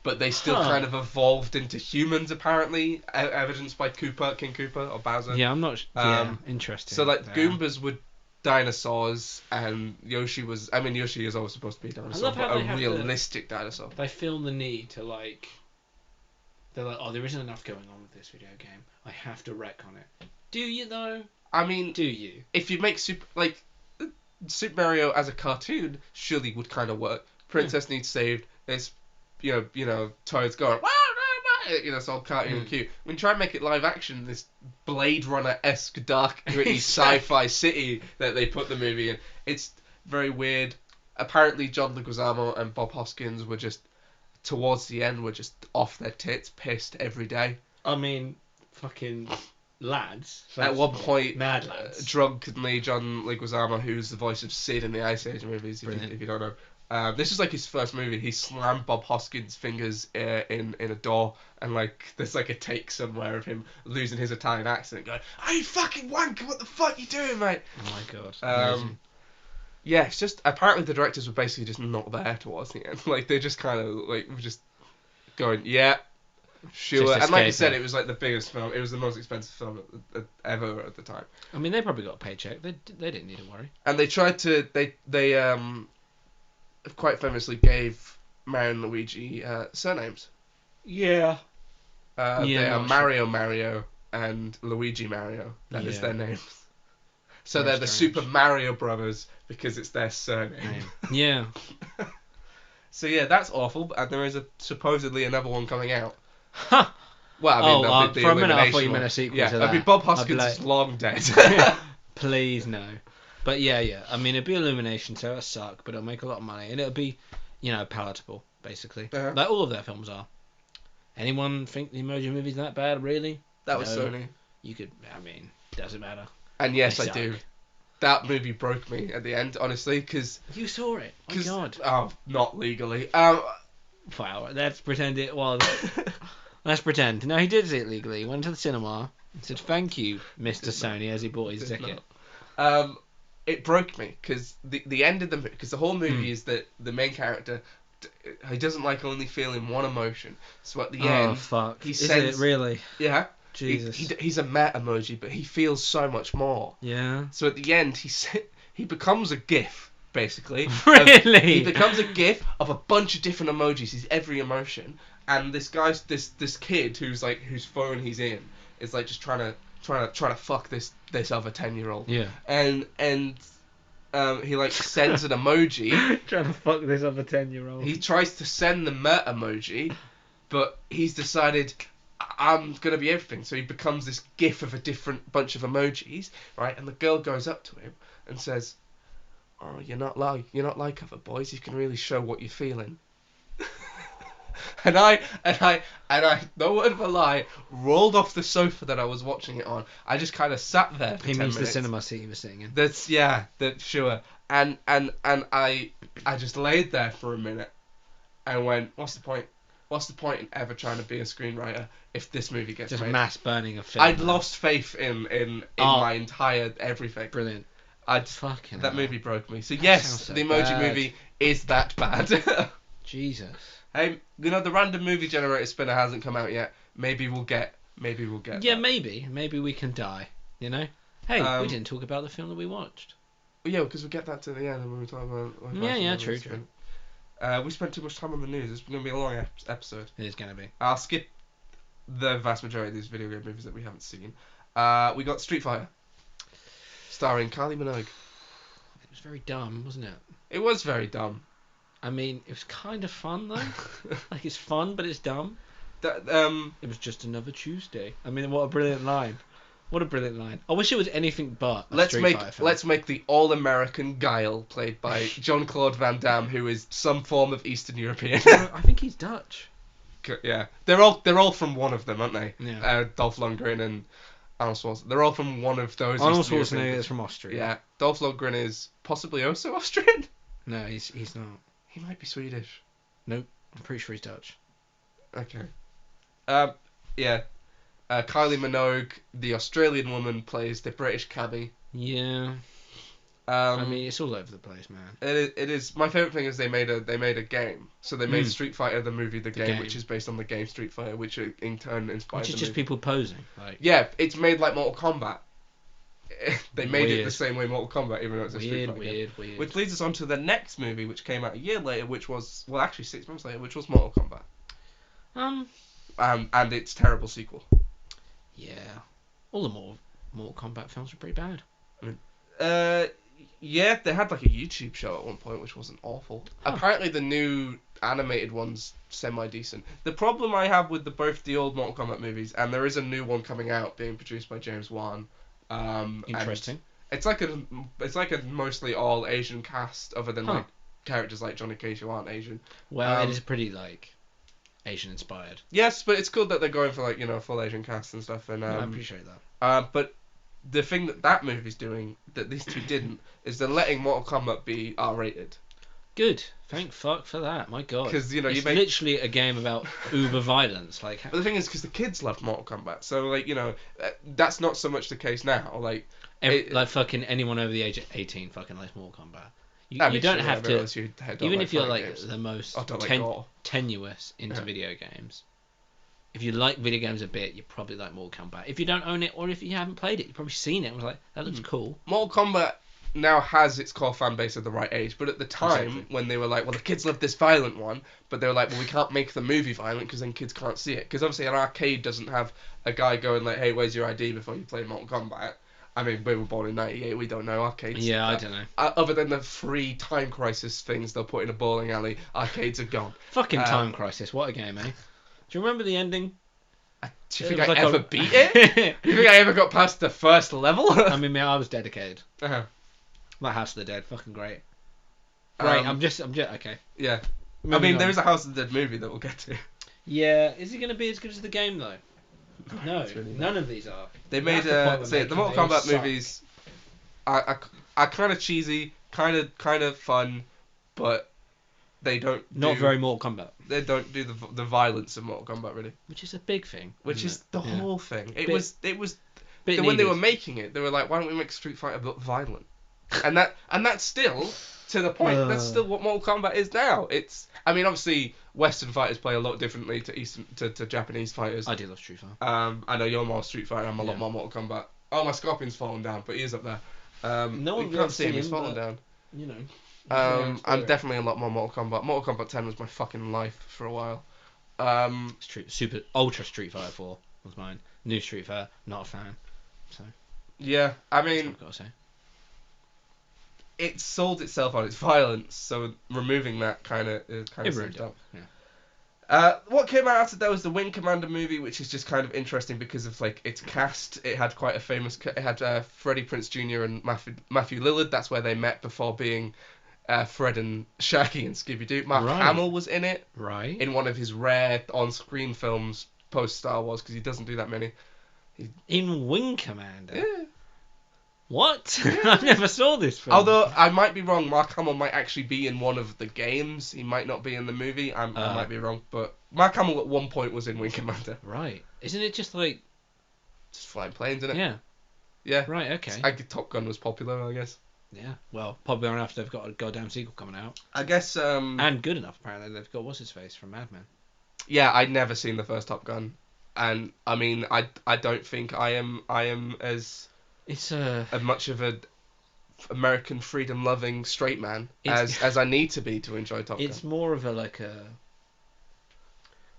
but they still kind of evolved into humans, apparently, evidenced by King Koopa or Bowser. Yeah, I'm not. Interesting. So like Goombas were dinosaurs, and Yoshi was. I mean, Yoshi is always supposed to be a dinosaur, but a realistic dinosaur. They feel the need to like. They're like, oh, there isn't enough going on with this video game. I have to wreck on it. Do you though? I mean, do you? If you make Super Mario as a cartoon, surely would kind of work. Princess needs saved. It's you know Toad's going wah, wah, wah, it's all cartoon and cute. When you try and make it live action, this Blade Runner-esque dark gritty sci-fi city that they put the movie in, it's very weird. Apparently, John Leguizamo and Bob Hoskins were just towards the end were just off their tits, pissed every day. I mean, fucking lads. At one point, mad lads. Drunkenly, John Leguizamo, who's the voice of Sid in the Ice Age movies, if you don't know. This is like his first movie. He slammed Bob Hoskins' fingers in a door, and like there's like a take somewhere of him losing his Italian accent, going, "Are you fucking wanker? What the fuck are you doing, mate?" Oh my god. Yeah, it's just apparently the directors were basically just not there towards the end. Like they just kind of like were just going, yeah, sure. And like I said, it was like the biggest film. It was the most expensive film ever at the time. I mean, they probably got a paycheck. They didn't need to worry. And they tried to they quite famously gave Mario and Luigi surnames. Yeah. They are Mario and Luigi Mario. That is their names. So they're the Super Mario Brothers because it's their surname. Yeah. So yeah, that's awful. And there is supposedly another one coming out. Huh. Well, I mean, for a minute I thought you meant a sequel to that. I mean, Bob Hoskins is long dead. Please no. But yeah. I mean, it'd be Illumination, so it'll suck, but it'll make a lot of money, and it'll be, palatable, basically. Uh-huh. Like all of their films are. Anyone think the Emoji Movie's that bad, really? That was Sony. You could, I mean, doesn't matter. And yes, I do. That movie broke me at the end, honestly, because... You saw it? Oh, my God. Oh, not legally. Wow, let's pretend it was. Let's pretend. No, he did see it legally. He went to the cinema and said, "Thank you, Mr. Sony," as he bought his ticket. It broke me, because the end of the movie... Because the whole movie is that the main character... He doesn't like only feeling one emotion. So at the end... Oh, fuck. He sends, is it really? Yeah. Jesus. He's a meta emoji, but he feels so much more. Yeah. So at the end, he becomes a GIF, basically. Really? He becomes a GIF of a bunch of different emojis. He's every emotion, and this kid whose phone he's in is like just trying to fuck this other 10-year-old. Yeah. And he like sends an emoji. Trying to fuck this other 10-year-old. He tries to send the meta emoji, but he's decided, I'm gonna be everything. So he becomes this GIF of a different bunch of emojis, right? And the girl goes up to him and says, "Oh, you're not like other boys. You can really show what you're feeling." and I, no word of a lie, rolled off the sofa that I was watching it on. I just kind of sat there for He 10 means minutes. the cinema seat you were sitting in. Sure. And I just laid there for a minute and went, what's the point? What's the point in ever trying to be a screenwriter if this movie gets Just made? mass burning of film. I'd lost faith in my entire everything. Brilliant. Fucking That hell. movie broke me. So That yes, sounds so the Emoji bad. Movie is that bad. Jesus. Hey, the random movie generator spinner hasn't come out yet. Maybe we'll get Yeah, that. maybe we can die. You know. Hey, we didn't talk about the film that we watched. Yeah, because we get that to the end when we talk about. Yeah, true. We spent too much time on the news. It's going to be a long episode. It is gonna be. I'll skip the vast majority of these video game movies that we haven't seen. We got Street Fighter, starring Kylie Minogue. It was very dumb, wasn't it? It was very dumb. I mean, it was kind of fun though. Like it's fun, but it's dumb. It was just another Tuesday. I mean, what a brilliant line! What a brilliant line! I wish it was anything but a Street Fighter film. Let's make the all-American Guile played by Jean-Claude Van Damme, who is some form of Eastern European. I think he's Dutch. Yeah, they're all from one of them, aren't they? Yeah. Dolph Lundgren and Arnold Schwarzenegger. They're all from one of those. Arnold Eastern European Schwarzenegger is from Austria. Yeah, Dolph Lundgren is possibly also Austrian. No, he's not. He might be Swedish. Nope, I'm pretty sure he's Dutch. Okay. Yeah. Kylie Minogue, the Australian woman, plays the British cabbie. Yeah. I mean, it's all over the place, man. It is. My favorite thing is they made a game. So they made Street Fighter the movie, the game, which is based on the game Street Fighter, which in turn inspired. Which is just people posing, like. Yeah, it's made like Mortal Kombat. They made it Weird. the same way Mortal Kombat, even though it's a Street Fighter game. Weird. Which leads us on to the next movie, which came out a year later, which was actually 6 months later, which was Mortal Kombat. And its terrible sequel. Yeah. All the Mortal Kombat films were pretty bad. Yeah, they had like a YouTube show at one point, which wasn't awful. Huh. Apparently, the new animated one's semi-decent. The problem I have with both the old Mortal Kombat movies, and there is a new one coming out being produced by James Wan. Interesting. It's like a mostly all Asian cast, other than like characters like Johnny Cage who aren't Asian. Well, it is pretty like Asian inspired. Yes, but it's cool that they're going for like a full Asian cast and stuff. And I appreciate that. But the thing that movie's doing that these two didn't is they're letting Mortal Kombat be R-rated. Good. Thank fuck for that. My God. Because it's literally a game about uber violence. Like. But the thing is, because the kids loved Mortal Kombat, so like that's not so much the case now. Like. Like fucking anyone over the age of 18 fucking likes Mortal Kombat. You don't have to. Even if you're like the most tenuous into video games, if you like video games a bit, you probably like Mortal Kombat. If you don't own it, or if you haven't played it, you've probably seen it and was like, that looks cool. Mortal Kombat now has its core fan base of the right age, but at the time when they were like, well, the kids love this violent one, but they were like, well, we can't make the movie violent because then kids can't see it. Because obviously an arcade doesn't have a guy going like, hey, where's your ID before you play Mortal Kombat. I mean, we were born in '98. We don't know arcades. Yeah, I don't know. Other than the free Time Crisis things they'll put in a bowling alley, arcades are gone. Fucking Time Crisis, what a game, eh? Do you remember the ending? Do you think I ever beat it? You think I ever got past the first level? I mean, I was dedicated. Uh-huh. Like House of the Dead, fucking great. Great, I'm just okay. Yeah. Moving on. There is a House of the Dead movie that we'll get to. Yeah, is it going to be as good as the game though? No, really none of these are. They made the Mortal Kombat movies are kind of cheesy, kind of fun, but they don't. Not very Mortal Kombat. They don't do the violence of Mortal Kombat really. Which is a big thing. Which is the whole thing. It was. When they were making it, they were like, why don't we make Street Fighter but violent? and that's still to the point. That's still what Mortal Kombat is now. It's. I mean, obviously, Western fighters play a lot differently to Japanese fighters. I do love Street Fighter. I know you're more Street Fighter. I'm a lot more Mortal Kombat. Oh, my Scorpion's fallen down, but he is up there. No one you can't see him. He's fallen down. You know. I'm definitely a lot more Mortal Kombat. Mortal Kombat 10 was my fucking life for a while. Super Ultra Street Fighter 4 was mine. New Street Fighter, not a fan. So. Yeah, I mean. That's what I've got to say. It sold itself on its violence, so removing that kind of ruined it. Yeah. What came out after that was the Wing Commander movie, which is just kind of interesting because of like its cast. It had quite a famous. It had Freddie Prinze Jr. and Matthew Lillard. That's where they met before being Fred and Shaggy and Scooby-Doo. Mark Right. Hamill was in it. Right. In one of his rare on-screen films post Star Wars, because he doesn't do that many. In Wing Commander. Yeah. What? Yeah. I never saw this film. Although I might be wrong, Mark Hamill might actually be in one of the games. He might not be in the movie. I might be wrong, but Mark Hamill at one point was in Wing Commander. Right. Isn't it just like Just flying planes, isn't it? Yeah. Yeah. Right. Okay. Top Gun was popular, I guess. Yeah. Well, popular enough they've got a goddamn sequel coming out. I guess. And good enough apparently they've got what's his face from Mad Men. Yeah, I'd never seen the first Top Gun, and I mean, I don't think I am as much of a American freedom loving straight man as I need to be to enjoy Top Gun. It's more of a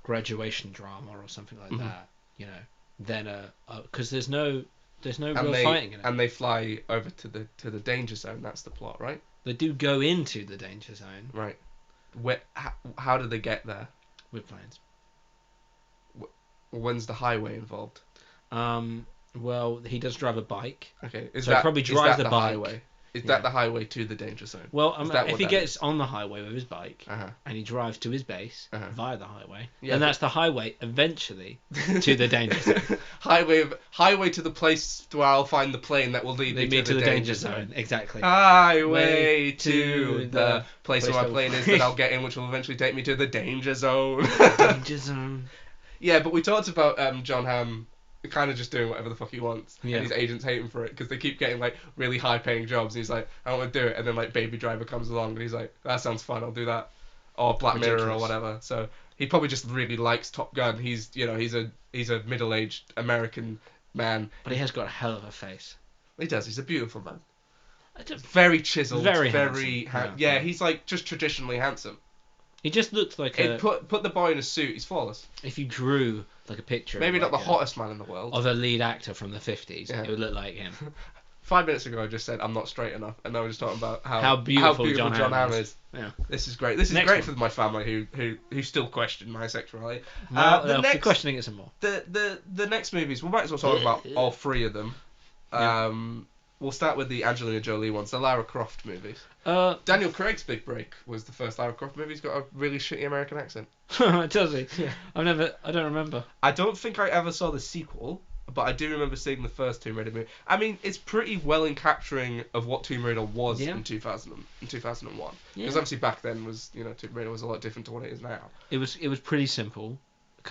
graduation drama or something like that, you know, than because there's no real fighting in it. And they fly over to the danger zone. That's the plot, right? They do go into the danger zone. Right. How do they get there? With planes. When's the highway involved? Well, he does drive a bike. Okay. He probably drives the bike. Highway? Is that the highway to the danger zone? Well, if he gets on the highway with his bike and he drives to his base via the highway, then that's the highway eventually to the danger zone. Highway to the place where I'll find the plane that will lead me to the danger zone. Exactly. Highway to the place where my plane is that I'll get in, which will eventually take me to the danger zone. Danger zone. Yeah, but we talked about John Hamm kind of just doing whatever the fuck he wants, yeah. and his agents hate him for it because they keep getting like really high paying jobs, and he's like, I don't want to do it, and then like Baby Driver comes along, and he's like, that sounds fun, I'll do that, or Black Mirror or whatever. So he probably just really likes Top Gun. He's a middle aged American man, but he has got a hell of a face. He does. He's a beautiful man. Very chiseled, very handsome. Yeah, he's like just traditionally handsome. He just looks like put the boy in a suit. He's flawless. If you drew like a picture, maybe not the hottest man in the world, of a lead actor from the 50s, it would look like him. 5 minutes ago, I just said I'm not straight enough, and now we're just talking about how beautiful John Hamm is. Yeah, this is great. This is great for my family who still question my sexuality. They're questioning it some more. The next movies, we might as well talk about all three of them. We'll start with the Angelina Jolie ones, the Lara Croft movies. Daniel Craig's big break was the first Lara Croft movie. He's got a really shitty American accent. Does he? Yeah. I don't remember. I don't think I ever saw the sequel, but I do remember seeing the first Tomb Raider movie. I mean, it's pretty well in capturing of what Tomb Raider was in 2001. Because obviously back then Tomb Raider was a lot different to what it is now. It was pretty simple.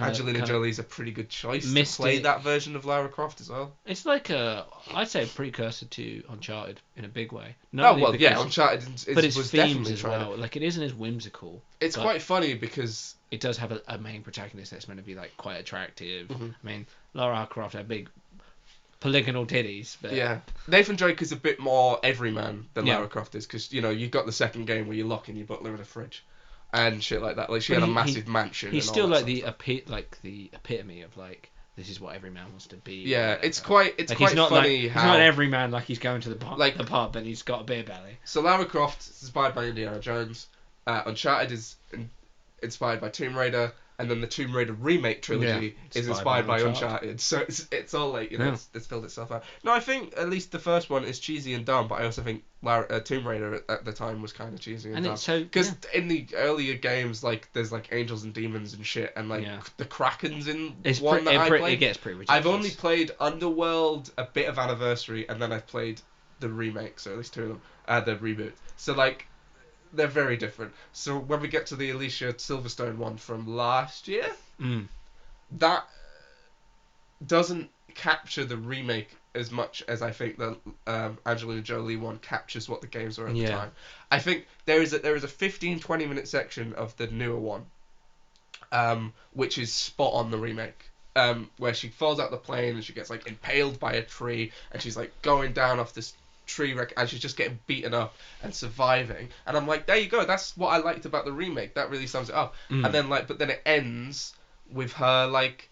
Angelina Jolie's a pretty good choice to play that version of Lara Croft as well. It's like I'd say a precursor to Uncharted in a big way. Uncharted but its was themes definitely as well. Like it isn't as whimsical. It's quite funny because it does have a main protagonist that's meant to be like quite attractive. I mean, Lara Croft had big polygonal titties. But yeah, Nathan Drake is a bit more everyman than Lara Croft is because you've got the second game where you're locking your butler in a fridge. And shit like that. Like she had a massive mansion. He's still like the epitome of like this is what every man wants to be. Yeah, it's quite funny how he's not every man like he's going to the pub and he's got a beer belly. So Lara Croft is inspired by Indiana Jones. Uncharted is inspired by Tomb Raider, and then the Tomb Raider remake trilogy is inspired by Uncharted. So it's all like it's filled itself out. No, I think at least the first one is cheesy and dumb, but I also think Tomb Raider at the time was kind of cheesy and dumb. Because in the earlier games, like there's like angels and demons and shit, and like the Krakens in I played. It gets pretty ridiculous. I've only played Underworld, a bit of Anniversary, and then I've played the remake, so at least two of them, the reboot. So like. They're very different. So when we get to the Alicia Silverstone one from last year, that doesn't capture the remake as much as I think the Angelina Jolie one captures what the games were at the time. I think there is a 15-20 minute section of the newer one, which is spot on the remake. Where she falls out the plane and she gets like impaled by a tree and she's like going down off this tree wreck and she's just getting beaten up and surviving, and I'm like, there you go, that's what I liked about the remake, that really sums it up. And then but then it ends with her like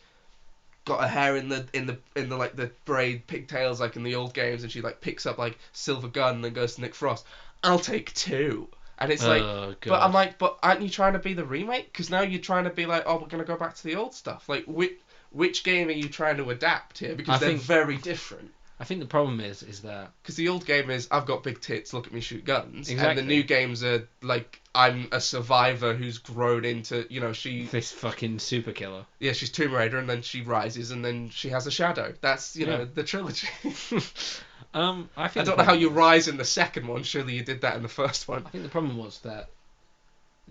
got her hair in the like the braid pigtails like in the old games, and she like picks up like silver gun and then goes to Nick Frost. I'll take two. And it's like, but I'm like, but aren't you trying to be the remake? Because now you're trying to be like, oh, we're gonna go back to the old stuff. Like which game are you trying to adapt here? Because they're very different. I think the problem is that because the old game is I've got big tits, look at me shoot guns, Exactly. and the new games are like I'm a survivor who's grown into she this fucking super killer. yeah, she's Tomb Raider, and then she rises, and then she has a shadow. That's the trilogy. I think I don't know how you rise in the second one. Surely you did that in the first one. I think the problem was that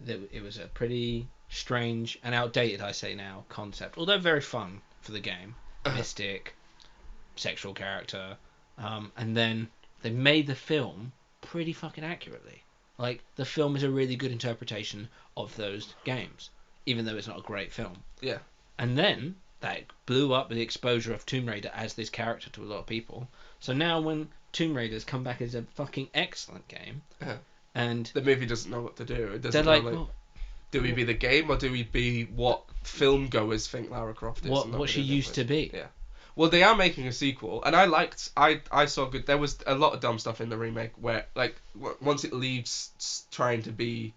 it was a pretty strange and outdated, I say now, concept. Although very fun for the game, mystic, sexual character, and then they made the film pretty fucking accurately. Like the film is a really good interpretation of those games, even though it's not a great film. Yeah. And then that blew up the exposure of Tomb Raider as this character to a lot of people. So now when Tomb Raider's come back as a fucking excellent game, and the movie doesn't know what to do. It they're doesn't like, know, like do we be the game or do we be what film goers think Lara Croft is? what she used to be. Yeah. Well, they are making a sequel, and I saw good. There was a lot of dumb stuff in the remake where, like, once it leaves trying to be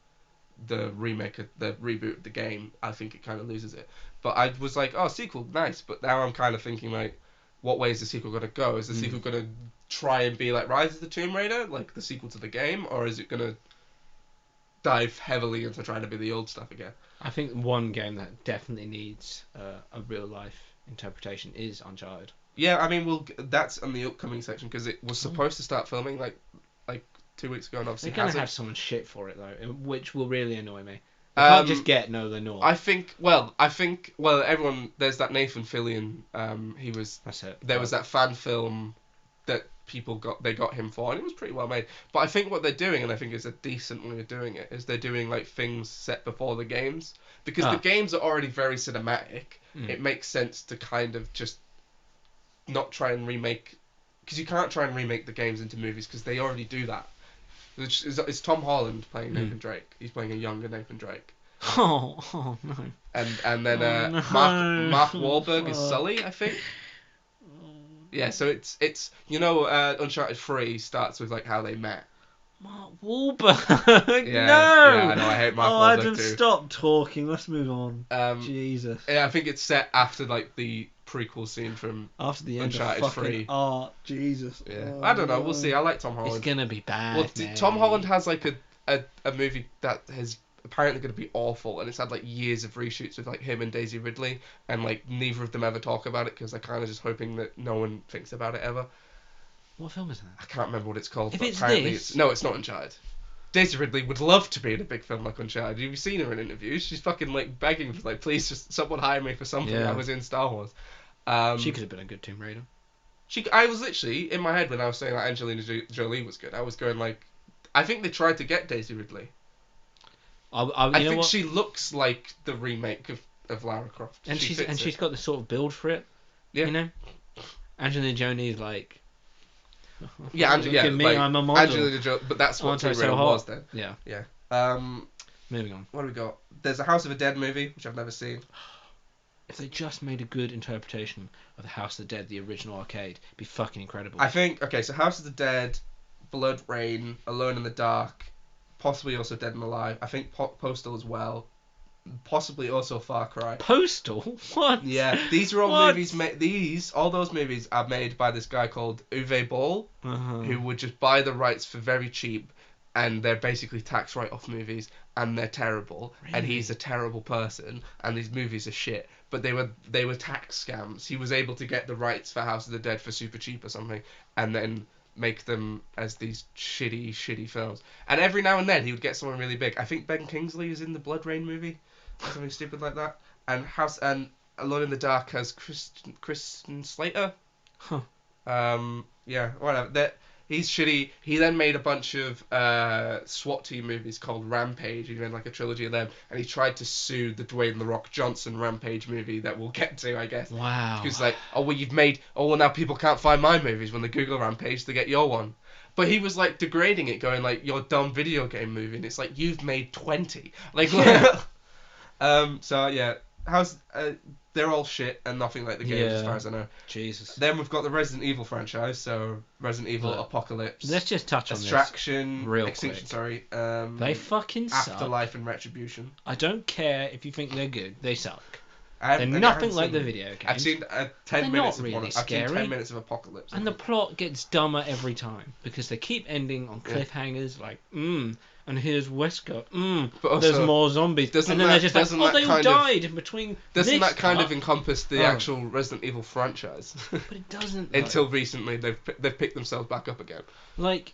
the remake, the reboot of the game, I think it kind of loses it. But I was like, oh, sequel, nice. But now I'm kind of thinking, like, what way is the sequel going to go? Is the sequel going to try and be like Rise of the Tomb Raider, like the sequel to the game, or is it going to dive heavily into trying to be the old stuff again? I think one game that definitely needs a real life interpretation is Uncharted. Yeah, I mean, that's on the upcoming section because it was supposed to start filming like 2 weeks ago, and obviously they're gonna hasn't. have someone shit for it though, which will really annoy me. They can't just get Nolan North. I think everyone, there's that Nathan Fillion. He was. That's it. There was that fan film that they got him for, and it was pretty well made. But I think what they're doing, and I think it's a decent way of doing it, is they're doing like things set before the games, because the games are already very cinematic. It makes sense to kind of just not try and remake, because you can't try and remake the games into movies because they already do that. It's Tom Holland playing Nathan Drake. He's playing a younger Nathan Drake. Oh no. And then no. Mark Wahlberg is Sully, I think. Yeah, so it's Uncharted 3 starts with like how they met. Mark Wahlberg. Yeah, No. Yeah, I know. I hate Mark Wahlberg Adam, too. stop talking. Let's move on. Jesus. Yeah, I think it's set after like the prequel scene from After the end Uncharted of fucking 3. art. Jesus. Yeah, Oh, I don't know. no. We'll see. I like Tom Holland. It's gonna be bad. Well, Tom Holland has like a movie that is apparently going to be awful, and it's had like years of reshoots with like him and Daisy Ridley, and like neither of them ever talk about it because they're kind of just hoping that no one thinks about it ever. What film is that? I can't remember what it's called. If but it's apparently this... No, it's not Uncharted. Daisy Ridley would love to be in a big film like Uncharted. You've seen her in interviews. She's fucking like begging for like, please just someone hire me for something. Yeah. I was in Star Wars. She could have been a good Tomb Raider. I was literally in my head when I was saying that Angelina Jolie was good. I was going like, I think they tried to get Daisy Ridley. I think she looks like the remake of Lara Croft. And she's got the sort of build for it. Yeah. You know, Angelina Jolie's like. Yeah, me, I'm a model. Angelina Jolie, but that's what Tomb Raider was then. Yeah. Yeah. Moving on. What do we got? There's a House of the Dead movie, which I've never seen. If they just made a good interpretation of the House of the Dead, the original arcade, it'd be fucking incredible. I think so House of the Dead, Blood Rain, Alone in the Dark, possibly also Dead and Alive. I think Postal as well. Possibly also Far Cry. Postal? What? Yeah, these are all movies. All those movies are made by this guy called Uwe Boll, who would just buy the rights for very cheap, and they're basically tax write-off movies, and they're terrible. Really? And he's a terrible person, and these movies are shit. But they were tax scams. He was able to get the rights for House of the Dead for super cheap or something, and then make them as these shitty films. And every now and then he would get someone really big. I think Ben Kingsley is in the Blood Rain movie, or something stupid like that. And Alone in the Dark has Kristen Slater. Huh. Yeah, whatever. He's shitty. He then made a bunch of SWAT team movies called Rampage. He made like a trilogy of them, and he tried to sue the Dwayne The Rock Johnson Rampage movie that we'll get to, I guess. Wow. Because like, now people can't find my movies when they Google Rampage to get your one. But he was like degrading it, going like, your dumb video game movie, and it's like, you've made 20. Like, yeah. So yeah, they're all shit and nothing like the games as far as I know. Jesus. Then we've got the Resident Evil franchise, so Resident Evil Apocalypse. Let's just touch on Extraction, real Extinction, quick. sorry. They fucking suck. Afterlife and Retribution. I don't care if you think they're good. They suck. They're nothing like the video games. I've seen 10 They're minutes not of really one. I've scary. seen 10 minutes of Apocalypse. And the plot gets dumber every time because they keep ending on cliffhangers like, and here's Wesker, But also, there's more zombies. And then they're just like, oh, they all died in between. Doesn't that kind stuff. of encompass the actual Resident Evil franchise? But it doesn't. Until recently, they've picked themselves back up again. Like,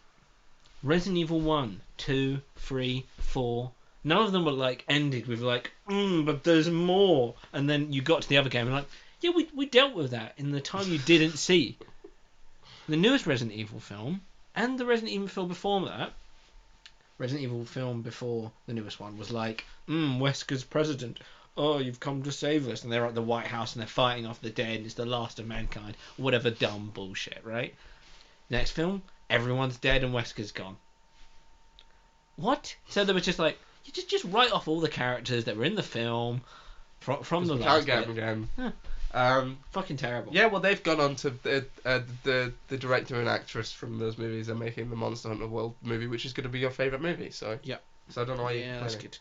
Resident Evil 1, 2, 3, 4... None of them were like ended with like, but there's more. And then you got to the other game and like, yeah, we dealt with that in the time you didn't see. The newest Resident Evil film and the Resident Evil film before that, Resident Evil film before the newest one was like, Wesker's president. Oh, you've come to save us. And they're at the White House and they're fighting off the dead. And it's the last of mankind. Whatever dumb bullshit, right? Next film, everyone's dead and Wesker's gone. What? So they were just like, you just write off all the characters that were in the film from the last bit. Can't get them again. Fucking terrible. Yeah, well, they've gone on to the director and actress from those movies are making the Monster Hunter World movie, which is going to be your favourite movie. So yeah. So I don't know why you. Yeah, that's good.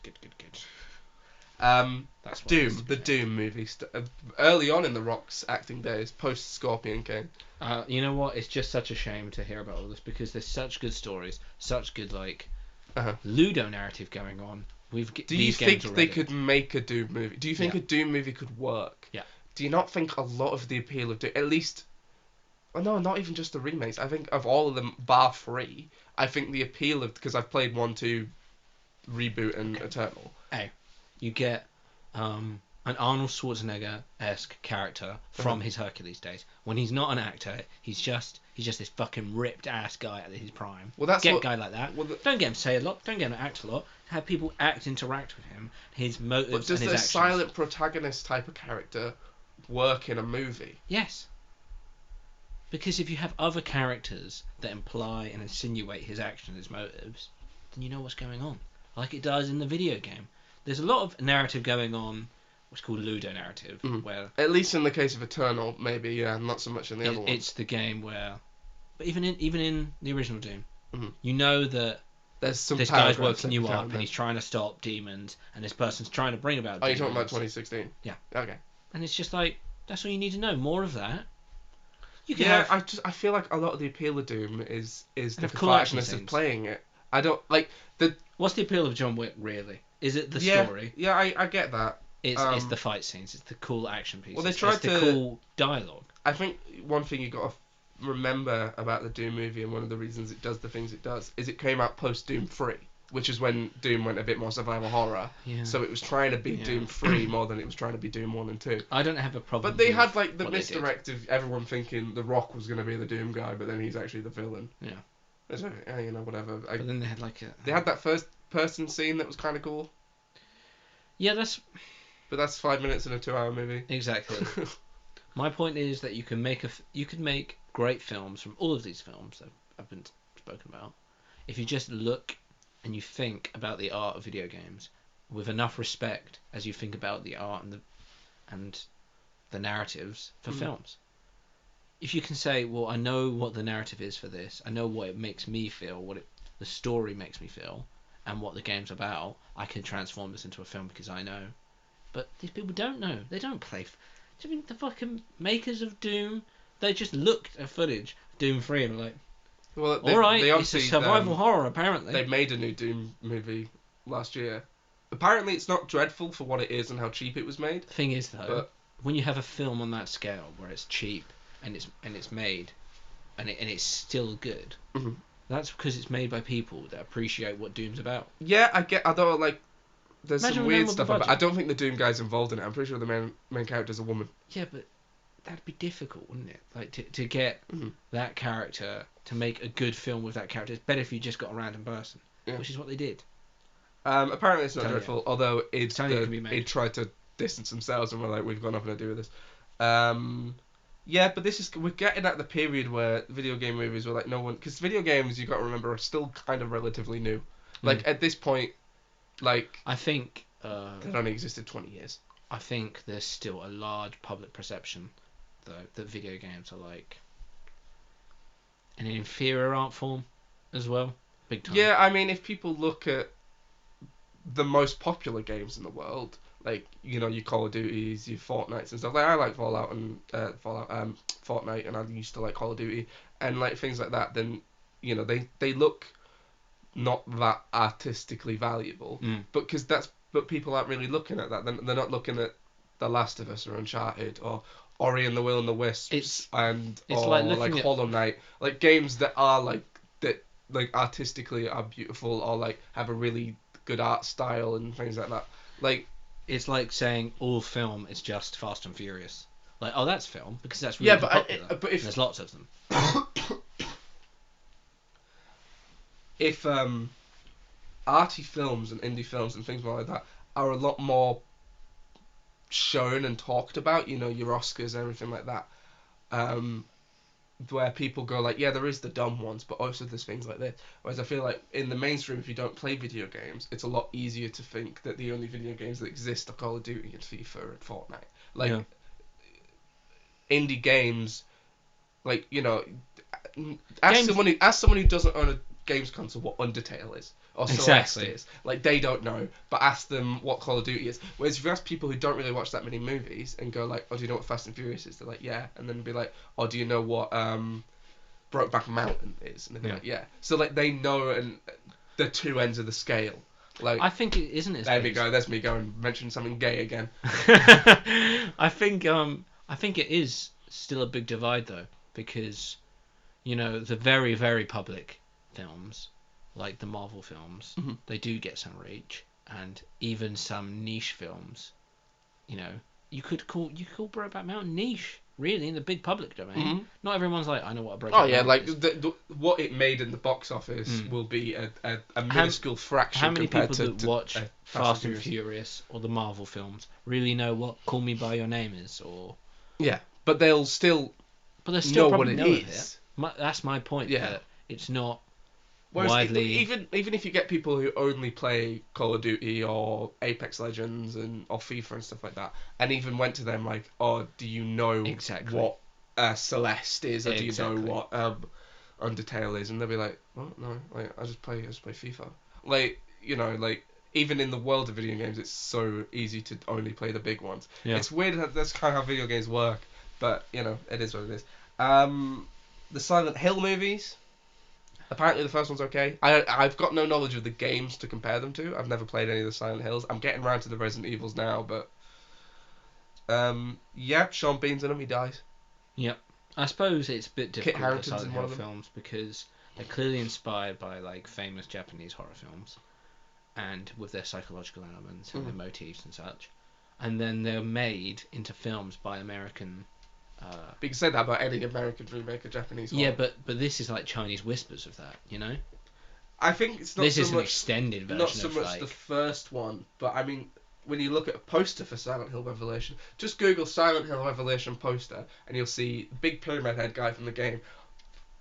That's Doom, the Doom movie. Early on in The Rock's acting days, post Scorpion King. You know what? It's just such a shame to hear about all this because there's such good stories, such good Ludo narrative going on. Do you think they could make a Doom movie? Do you think a Doom movie could work? Yeah. Do you not think a lot of the appeal of Doom, at least, well, no, not even just the remakes. I think of all of them, bar 3, I think the appeal of, because I've played 1, 2, Reboot and Eternal. Hey, you get an Arnold Schwarzenegger-esque character from his Hercules days. When he's not an actor, he's just this fucking ripped ass guy at his prime. Well, that's a guy like that. Well, don't get him to say a lot. Don't get him to act a lot. Have people interact with him, his motives and his actions. But does the silent protagonist type of character work in a movie? Yes. Because if you have other characters that imply and insinuate his actions, his motives, then you know what's going on. Like it does in the video game. There's a lot of narrative going on, what's called Ludo narrative, where... At least in the case of Eternal, maybe, yeah, not so much in the other one. It's the game where... But even in the original Doom, you know that there's some this guy's working you up and he's trying to stop demons and this person's trying to bring about demons. You're talking about 2016? Yeah. Okay. And it's just like, that's all you need to know. More of that. I feel like a lot of the appeal of Doom is the flashness of playing it. I don't like the. What's the appeal of John Wick really? Is it the story? Yeah, I get that. It's the fight scenes. It's the cool action pieces. Well, they tried the cool dialogue. I think one thing you got to remember about the Doom movie, and one of the reasons it does the things it does, is it came out post Doom 3, which is when Doom went a bit more survival horror. Yeah. So it was trying to be Doom 3 more than it was trying to be Doom 1 and 2. I don't have a problem. But they had like the misdirect of everyone thinking The Rock was going to be the Doom guy, but then he's actually the villain. Yeah. So, you know, whatever. But then they had they had that first person scene that was kind of cool. Yeah, But that's 5 minutes in a 2-hour movie. Exactly. My point is that you could make great films from all of these films that have been spoken about if you just look and you think about the art of video games with enough respect as you think about the art and the narratives for films. If you can say, well, I know what the narrative is for this, I know what it makes me feel, the story makes me feel, and what the game's about, I can transform this into a film because I know. But these people don't know. They don't play. Do you mean the fucking makers of Doom? They just looked at footage of Doom 3 and were like, well, alright, it's a survival horror apparently. They made a new Doom movie last year. Apparently it's not dreadful for what it is and how cheap it was made. The thing is though, when you have a film on that scale where it's cheap and it's made and it's still good, that's because it's made by people that appreciate what Doom's about. Yeah, although like there's Imagine some weird stuff about it. I don't think the Doom guy's involved in it. I'm pretty sure the main character's a woman. Yeah, but that'd be difficult, wouldn't it? Like to get that character, to make a good film with that character. It's better if you just got a random person, which is what they did. Apparently it's not dreadful, although it tried to distance themselves and were like, we've got nothing to do with this. Yeah, but we're getting at the period where video game movies were like because video games, you got to remember, are still kind of relatively new. Like at this point, like I think they've only existed 20 years. I think there's still a large public perception though that video games are like an inferior art form as well, big time. Yeah, I mean, if people look at the most popular games in the world, like your Call of Duties, your Fortnites and stuff. Like I like Fallout and Fortnite, and I used to like Call of Duty and like things like that. Then they look not that artistically valuable, but people aren't really looking at that. They're not looking at The Last of Us or Uncharted or Ori and the Will and the Wisps or Hollow Knight, like games that are like artistically are beautiful or like have a really good art style and things like that. Like it's like saying all film is just Fast and Furious. Like, oh, that's film because that's really popular. But if there's lots of them. if arty films and indie films and things like that are a lot more shown and talked about, your Oscars and everything like that, where people go like, yeah, there is the dumb ones, but also there's things like this. Whereas I feel like in the mainstream, if you don't play video games, it's a lot easier to think that the only video games that exist are Call of Duty and FIFA and Fortnite. Like, indie games, like, ask someone who doesn't own a games console what Undertale is or Celeste is. Like, they don't know, but ask them what Call of Duty is. Whereas if you ask people who don't really watch that many movies and go like, oh, do you know what Fast and Furious is? They're like, yeah. And then be like, oh, do you know what Brokeback Mountain is? And they'd be like, yeah. So like they know and the two ends of the scale. Like, I think it isn't. There we go. There's me going mention something gay again. I think it is still a big divide though, because the very, very public films, like the Marvel films, they do get some reach, and even some niche films, you could call Brokeback Mountain niche, really, in the big public domain. Not everyone's like, I know what a Brokeback Mountain is. Like what it made in the box office will be a minuscule fraction. How many people that watch Fast and Furious or the Marvel films really know what Call Me by Your Name is, or but they'll still know what it is. That's my point. Yeah, that it's not. Whereas widely... even if you get people who only play Call of Duty or Apex Legends or FIFA and stuff like that, and even went to them like, oh, do you know what Celeste is, or do you know what Undertale is? And they'll be like, well, no, like I just play FIFA. Like like even in the world of video games, it's so easy to only play the big ones. It's weird that that's kind of how video games work, but it is what it is. The Silent Hill movies. Apparently the first one's okay. I've got no knowledge of the games to compare them to. I've never played any of the Silent Hills. I'm getting around to the Resident Evils now, but Sean Bean's in them. He dies. Yep. I suppose it's a bit difficult Kit Harington's with Silent in Hill one of them. films because they're clearly inspired by like famous Japanese horror films, and with their psychological elements and their motifs and such, and then they're made into films by American. But you can say that about any American remake of Japanese horror. Yeah, but this is like Chinese whispers of that, I think it's not this so is much, an extended version. Not so of much like... the first one, but I mean, when you look at a poster for Silent Hill Revelation, just Google Silent Hill Revelation poster, and you'll see big pyramid head guy from the game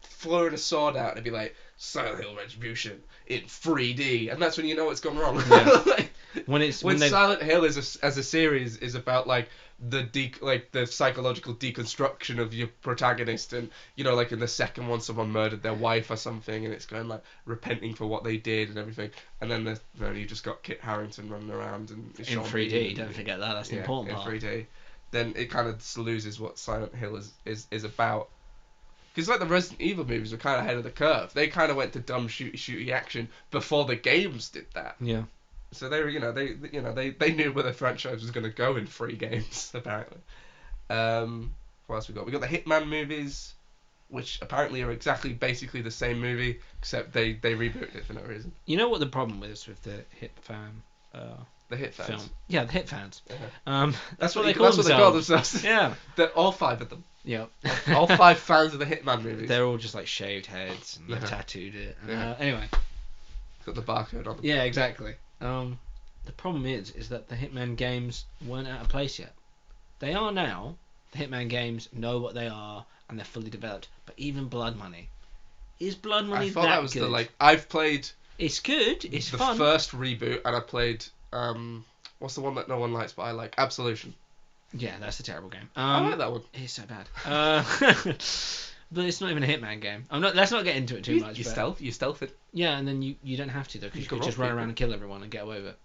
throwing a sword out and be like, Silent Hill Retribution in 3D, and that's when you know what's gone wrong. Yeah. Like, when Silent Hill as a series is about like the psychological deconstruction of your protagonist, and like in the second one someone murdered their wife or something, and it's going like repenting for what they did and everything, and then you just got Kit Harington running around and in 3D. Don't forget that. That's the important part. In 3D, then it kind of loses what Silent Hill is about. Because like the Resident Evil movies were kind of ahead of the curve. They kind of went to dumb shooty action before the games did that. Yeah. So they were, they knew where the franchise was going to go in 3 games apparently. What else we got? We got the Hitman movies, which apparently are basically the same movie, except they rebooted it for no reason. You know what the problem is with the Hit Fan? The Hit Fans. Film. Yeah, the Hit Fans. That's what they call themselves. Yeah. They're all 5 of them. Yeah. All 5 fans of the Hitman movies. They're all just like shaved heads and they've tattooed it. Anyway. Got the barcode on them. Yeah, exactly. The problem is that the Hitman games weren't out of place yet. They are now. The Hitman games know what they are and they're fully developed. But even Blood Money. Is Blood Money that good? I thought that was good? I've played... It's good. It's fun. The first reboot, and I played... what's the one that no one likes but I like? Absolution. Yeah, that's a terrible game. I like that one. It's so bad. But it's not even a Hitman game. Let's not get into it too much. You stealth it. Yeah, and then you don't have to though, because you could just run around and kill everyone and get away with it.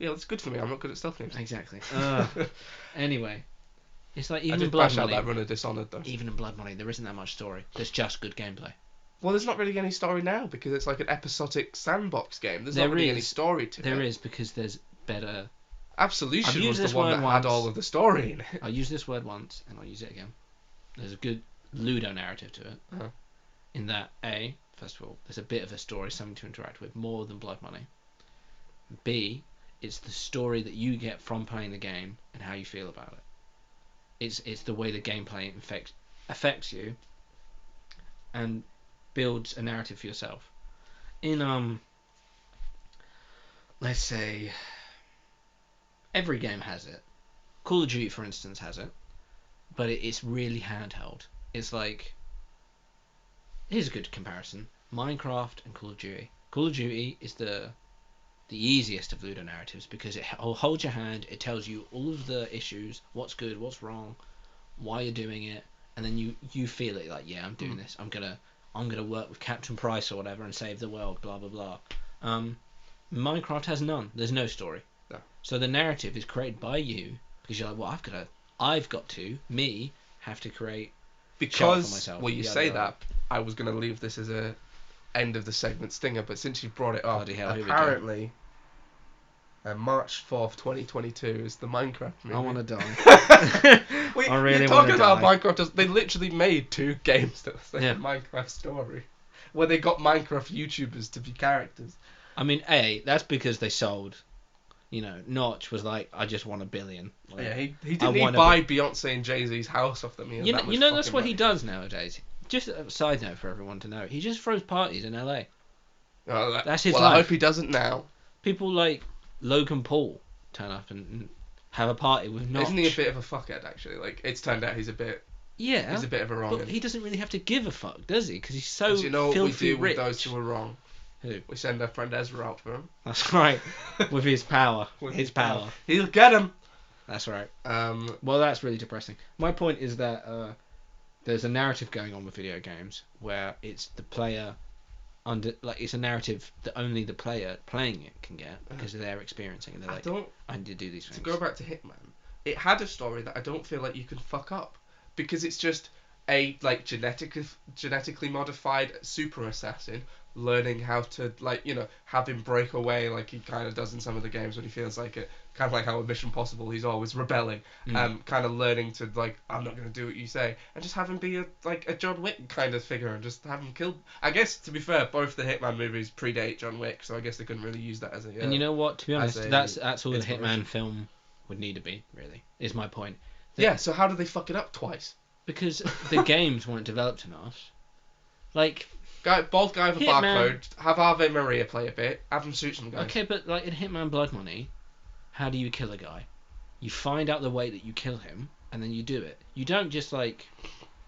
Yeah, that's good for me. I'm not good at stealth games. Exactly. Anyway, it's like I even in did Blood bash out Money. that run of Dishonored though. Even in Blood Money, there isn't that much story. There's just good gameplay. Well, there's not really any story now because it's like an episodic sandbox game. There's There not really is. any story to it. There is, because there's better. Absolution was this the one word that once. had all of the story in it. I used this word once, and I'll use it again. There's a good Ludo narrative to it. Uh-huh. In that, A, first of all, there's a bit of a story, something to interact with, more than Blood Money. B, it's the story that you get from playing the game and how you feel about it. It's the way the gameplay affects you and builds a narrative for yourself. In let's say every game has it. Call of Duty, for instance, has it, but it's really handheld. It's like, here's a good comparison: Minecraft and Call of Duty. Call of Duty is the easiest of Ludo narratives because it holds your hand. It tells you all of the issues, what's good, what's wrong, why you're doing it, and then you feel it like, yeah, I'm doing this. I'm gonna work with Captain Price or whatever and save the world. Blah blah blah. Minecraft has none. There's no story. No. So the narrative is created by you because you're like, well, I've got to have to create shelter for myself. Well, you say that, I was gonna leave this as a end of the segment stinger, but since you brought it up, Bloody hell, apparently March 4th, 2022 is the Minecraft movie. I want to die. I really talking about Minecraft. They literally made 2 games that was like a Minecraft story, where they got Minecraft YouTubers to be characters. I mean, that's because they sold. You know, Notch was like, I just want $1 billion. Like, yeah, he didn't buy Beyonce and Jay-Z's house off them. You know that's what he does nowadays. Just a side note for everyone to know. He just throws parties in LA. That's his life. I hope he doesn't now. People like Logan Paul turn up and have a party with Notch. Isn't he a bit of a fuckhead, actually? Like, it's turned out he's a bit of a wrong. But he doesn't really have to give a fuck, does he? Because he's so you know what we do rich. with those who are wrong? Who? We send our friend Ezra out for him. That's right. With his power. His power. He'll get him. That's right. Well, that's really depressing. My point is that there's a narrative going on with video games where it's the player it's a narrative that only the player playing it can get because they're experiencing it. They're like, I need to do these things. To go back to Hitman, it had a story that I don't feel like you can fuck up because it's just a like genetically modified super assassin learning how to have him break away like he kind of does in some of the games when he feels like it, kind of like how in Mission Impossible he's always rebelling, kind of learning to like, I'm not going to do what you say, and just have him be a John Wick kind of figure and just have him kill. I guess, to be fair, both the Hitman movies predate John Wick, so I guess they couldn't really use that as a and you know what, to be honest, that's all the Hitman film would need to be, really, is my point. So how do they fuck it up twice? Because the games weren't developed enough. Like, bald guy with a barcode, have Ave Maria play a bit, have him shoot some guys. Okay, but like in Hitman Blood Money, how do you kill a guy? You find out the way that you kill him, and then you do it. You don't just like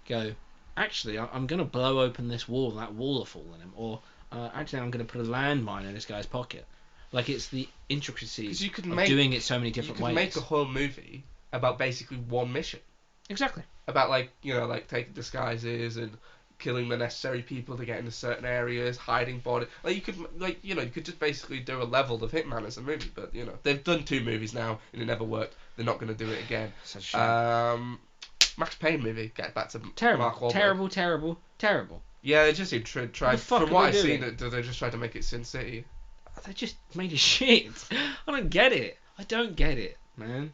go, actually, I'm going to blow open this wall, and that wall will fall on him, or actually, I'm going to put a landmine in this guy's pocket. Like, it's the intricacies of doing it so many different ways. You could make a whole movie about basically one mission. Exactly. About taking disguises and killing the necessary people to get into certain areas, hiding body. Like, you could just basically do a level of Hitman as a movie. But they've done 2 movies now and it never worked. They're not going to do it again. Such a shame. Max Payne movie. Get back to Terrible. Mark Wahlberg. Terrible. Yeah, they just tried. From what I've seen, they just tried to make it Sin City. They just made it shit. I don't get it. Man.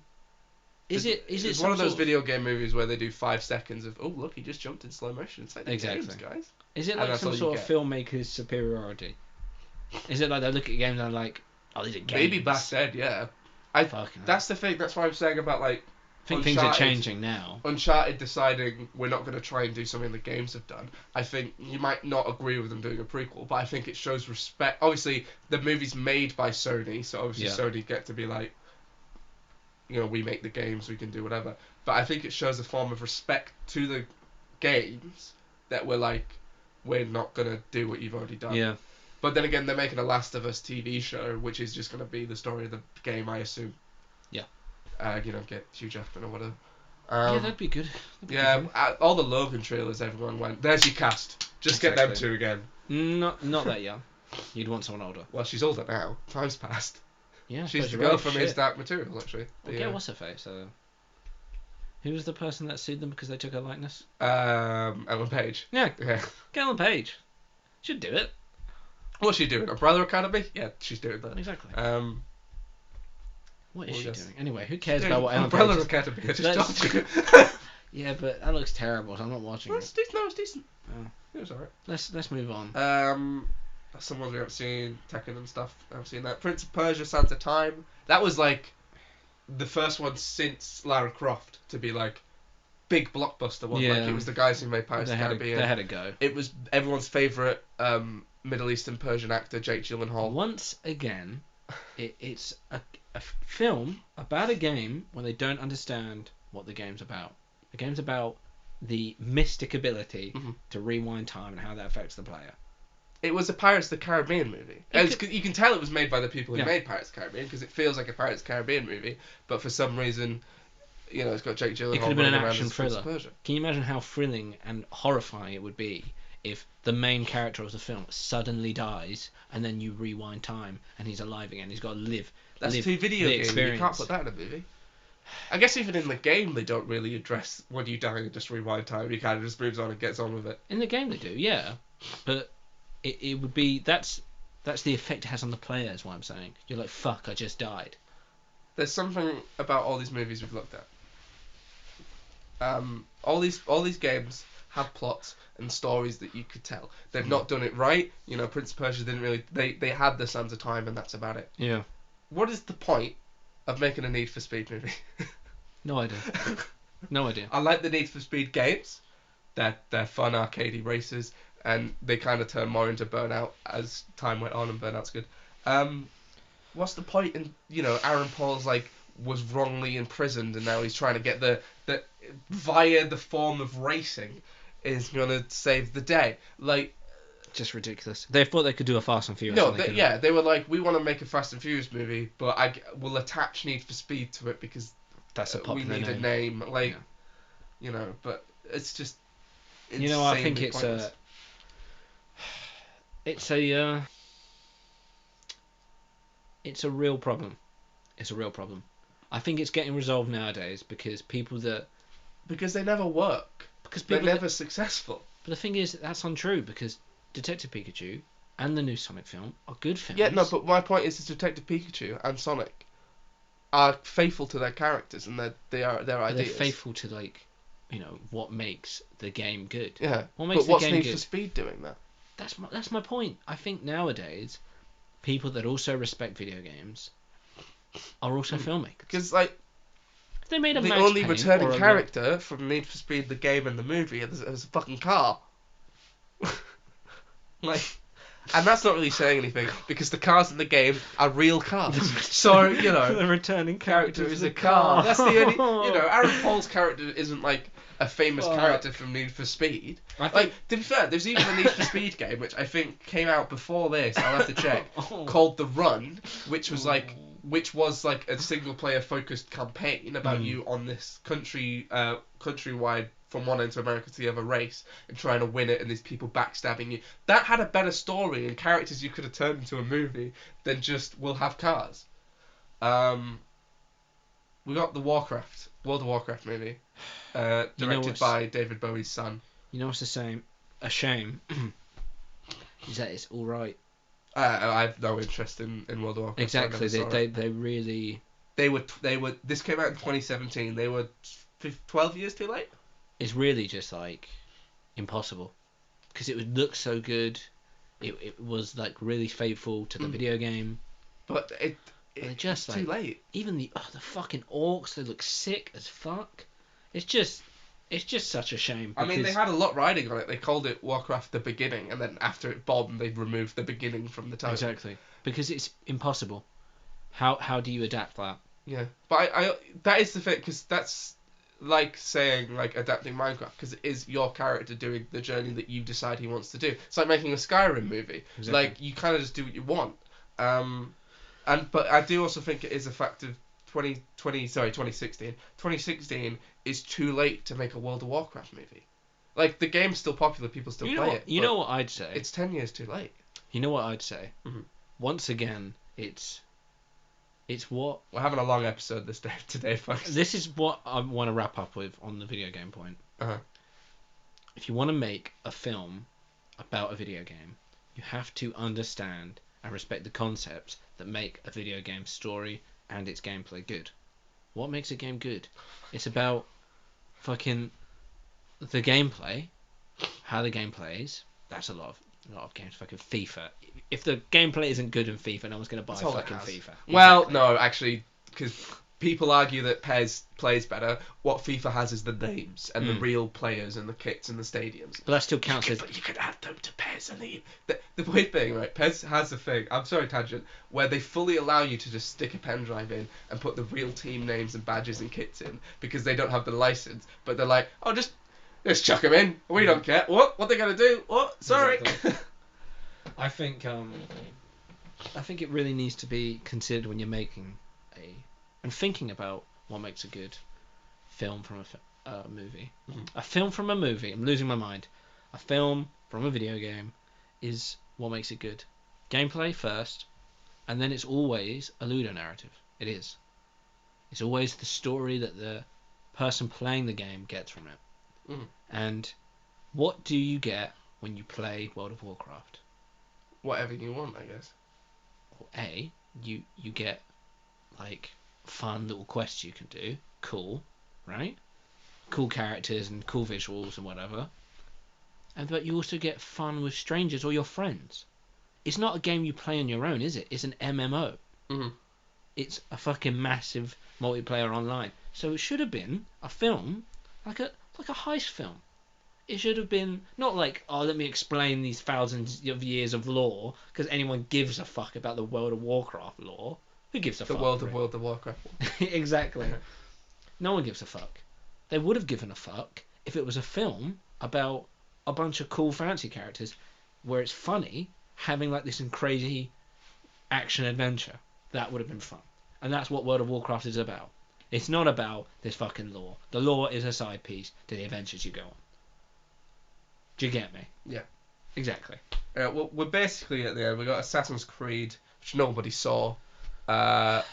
Is it one of those video game movies where they do 5 seconds of, oh look, he just jumped in slow motion? It's like the games, guys. Is it like some sort of filmmaker's superiority? Is it like they look at games and they're like, oh, these are games? Maybe back then, yeah. That's the thing. That's what I'm saying about like. I think things are changing now. Uncharted deciding we're not going to try and do something the games have done. I think you might not agree with them doing a prequel, but I think it shows respect. Obviously, the movie's made by Sony, so obviously Sony get to be like, we make the games, we can do whatever. But I think it shows a form of respect to the games that we're not going to do what you've already done. Yeah. But then again, they're making a Last of Us TV show, which is just going to be the story of the game, I assume. Yeah. Get Hugh Jackman or whatever. Yeah, that'd be good. All the Logan trailers, everyone went, there's your cast. Just get them 2 again. Not that young. You'd want someone older. Well, she's older now. Time's passed. Yeah, I She's suppose the you're girl right. from Shit. Is That Material, actually. Well, yeah, what's her face? Who was the person that sued them because they took her likeness? Ellen Page. Yeah, Yeah. Ellen Page. Should do it. What's she doing? Umbrella Academy? Yeah, she's doing that. Exactly. What is she doing? Anyway, who cares about what Ellen Umbrella Page Academy. I just Let's- told you. Yeah, but that looks terrible, so I'm not watching It's it. decent. No, it's decent. Oh. It was alright. Let's move on. Some ones we haven't seen, Tekken and stuff. I haven't seen that. Prince of Persia: Sands of Time. That was like the first one since Lara Croft to be like big blockbuster one. Yeah. Like it was the guys who made Pirates of the Caribbean. They had a go. It was everyone's favourite Middle Eastern Persian actor, Jake Gyllenhaal. Once again, it's a film about a game when they don't understand what the game's about. The game's about the mystic ability to rewind time and how that affects the player. It was a Pirates of the Caribbean movie. You can tell it was made by the people who made Pirates of the Caribbean because it feels like a Pirates of the Caribbean movie, but for some reason, it's got Jake Gyllenhaal. It could have been an action thriller. Can you imagine how thrilling and horrifying it would be if the main character of the film suddenly dies and then you rewind time and he's alive again? He's got to live. That's live too video the game. experience. You can't put that in a movie. I guess even in the game they don't really address when you die and just rewind time. He kind of just moves on and gets on with it. In the game they do, yeah, but it would be that's the effect it has on the player. Is what I'm saying. You're like, fuck, I just died. There's something about all these movies we've looked at. All these games have plots and stories that you could tell. They've not done it right. Prince of Persia didn't really. They had the Sands of Time and that's about it. Yeah. What is the point of making a Need for Speed movie? No idea. No idea. I like the Need for Speed games. They're fun arcadey races, and they kind of turn more into Burnout as time went on, and Burnout's good. What's the point in Aaron Paul's was wrongly imprisoned, and now he's trying to get the via the form of racing is gonna save the day. Just ridiculous. They thought they could do a Fast and Furious. No, they were like, we want to make a Fast and Furious movie, but we'll attach Need for Speed to it because that's a popular we need a name. But it's just. I think it's pointless. It's a real problem. It's a real problem. I think it's getting resolved nowadays because they never work. Because they're never successful. But the thing is, that's untrue because Detective Pikachu and the new Sonic film are good films. Yeah, no, but my point is Detective Pikachu and Sonic are faithful to their characters and their ideas. They're faithful to what makes the game good. Yeah. What's Need for Speed doing that? That's my point. I think nowadays, people that also respect video games are also filmmakers. Because if they made a the Max only Payne returning character from Need for Speed the game and the movie is a fucking car. And that's not really saying anything because the cars in the game are real cars. So the returning character is a car. That's the only. Aaron Paul's character isn't a famous character from Need for Speed. To be fair, there's even a Need for Speed game which I think came out before this. I'll have to check. Called The Run, which was a single player focused campaign about you on this countrywide from one end to America to the other race and trying to win it and these people backstabbing you. That had a better story and characters you could have turned into a movie than just we'll have cars. We got the World of Warcraft movie, directed by David Bowie's son. You know what's a shame is that it's all right. I have no interest in World of Warcraft. Exactly, they really. They were. This came out in 2017. They were 12 years too late. It's really just impossible because it would look so good. It was really faithful to the video game, but it's just too late. Even the fucking orcs, they look sick as fuck. It's just such a shame. I mean, they had a lot riding on it. They called it Warcraft: The Beginning, and then after it bombed, they removed the beginning from the title. Exactly, because it's impossible. How do you adapt that? Yeah, but I that is the thing, because that's like saying adapting Minecraft, because it is your character doing the journey that you decide he wants to do. It's like making a Skyrim movie. Exactly. You kind of just do what you want. But I do also think it is a fact of 2016. 2016 is too late to make a World of Warcraft movie. The game's still popular, people still play it. You know what I'd say? It's 10 years too late. You know what I'd say? Mm-hmm. Once again, it's It's what We're having a long episode today, folks. this is what I want to wrap up with on the video game point. If you want to make a film about a video game, you have to understand and respect the concepts that make a video game story and its gameplay good. What makes a game good? It's about fucking the gameplay, how the game plays. That's a lot of games. Fucking FIFA. If the gameplay isn't good in FIFA, no one's gonna buy fucking FIFA. Well, Exactly. no, actually, because people argue that PES plays better. What FIFA has is the names and the real players and the kits and the stadiums. But that still counts as. But you could add them to PES and the weird thing, right? PES has a thing. I'm sorry, tangent, where they fully allow you to just stick a pen drive in and put the real team names and badges and kits in because they don't have the license. But they're like, oh, just chuck them in. We don't care. What they gonna do? What? Sorry. Exactly. I think it really needs to be considered when you're making and thinking about what makes a good film from a movie. Mhm. A film from a movie. I'm losing my mind. A film from a video game is what makes it good. Gameplay first, and then it's always a ludo narrative. It is. It's always the story that the person playing the game gets from it. Mhm. And what do you get when you play World of Warcraft? Whatever you want, I guess. You get like fun little quests you can do. Cool, right? Cool characters and cool visuals and whatever. But you also get fun with strangers or your friends. It's not a game you play on your own, is it? It's an MMO. Mhm. It's a fucking massive multiplayer online. So it should have been a film, like a heist film. It should have been not like, oh, let me explain these thousands of years of lore, because anyone gives a fuck about the World of Warcraft lore. Who gives a fuck? The World of Warcraft. Exactly. No one gives a fuck. They would have given a fuck if it was a film about a bunch of cool fantasy characters where it's funny, having like this crazy action adventure. That would have been fun. And that's what World of Warcraft is about. It's not about this fucking lore. The lore is a side piece to the adventures you go on. Do you get me? Yeah. Exactly. Well, we're basically at the end. We got Assassin's Creed, which nobody saw. I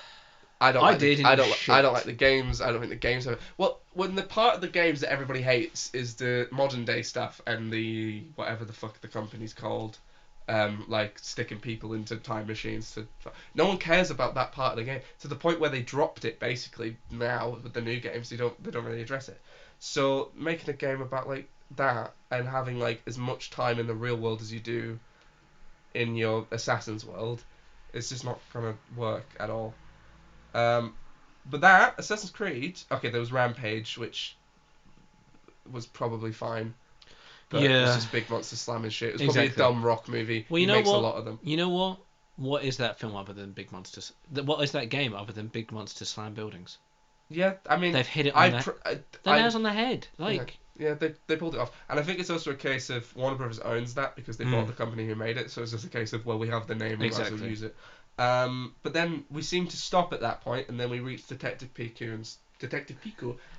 don't like the games. I don't think the games are. Well, when the part of the games that everybody hates is the modern day stuff and the whatever the fuck the company's called, like sticking people into time machines to. No one cares about that part of the game to the point where they dropped it basically now with the new games. They don't really address it. So making a game about like that and having like as much time in the real world as you do in your Assassin's world, it's just not gonna work at all. But that Assassin's Creed, okay, there was Rampage, which was probably fine, but it was just big monster slamming shit. It was probably a dumb rock movie. Well, he makes a lot of them. You know what? What is that film other than big monsters? What is that game other than big monsters slam buildings? Yeah, I mean, they've hit it on the nails on the head. Like, yeah, they pulled it off, and I think it's also a case of Warner Brothers owns that because they bought the company who made it, so it's just a case of, well, we have the name, we might as well use it. But then we seem to stop at that point, and then we reach Detective Pikachu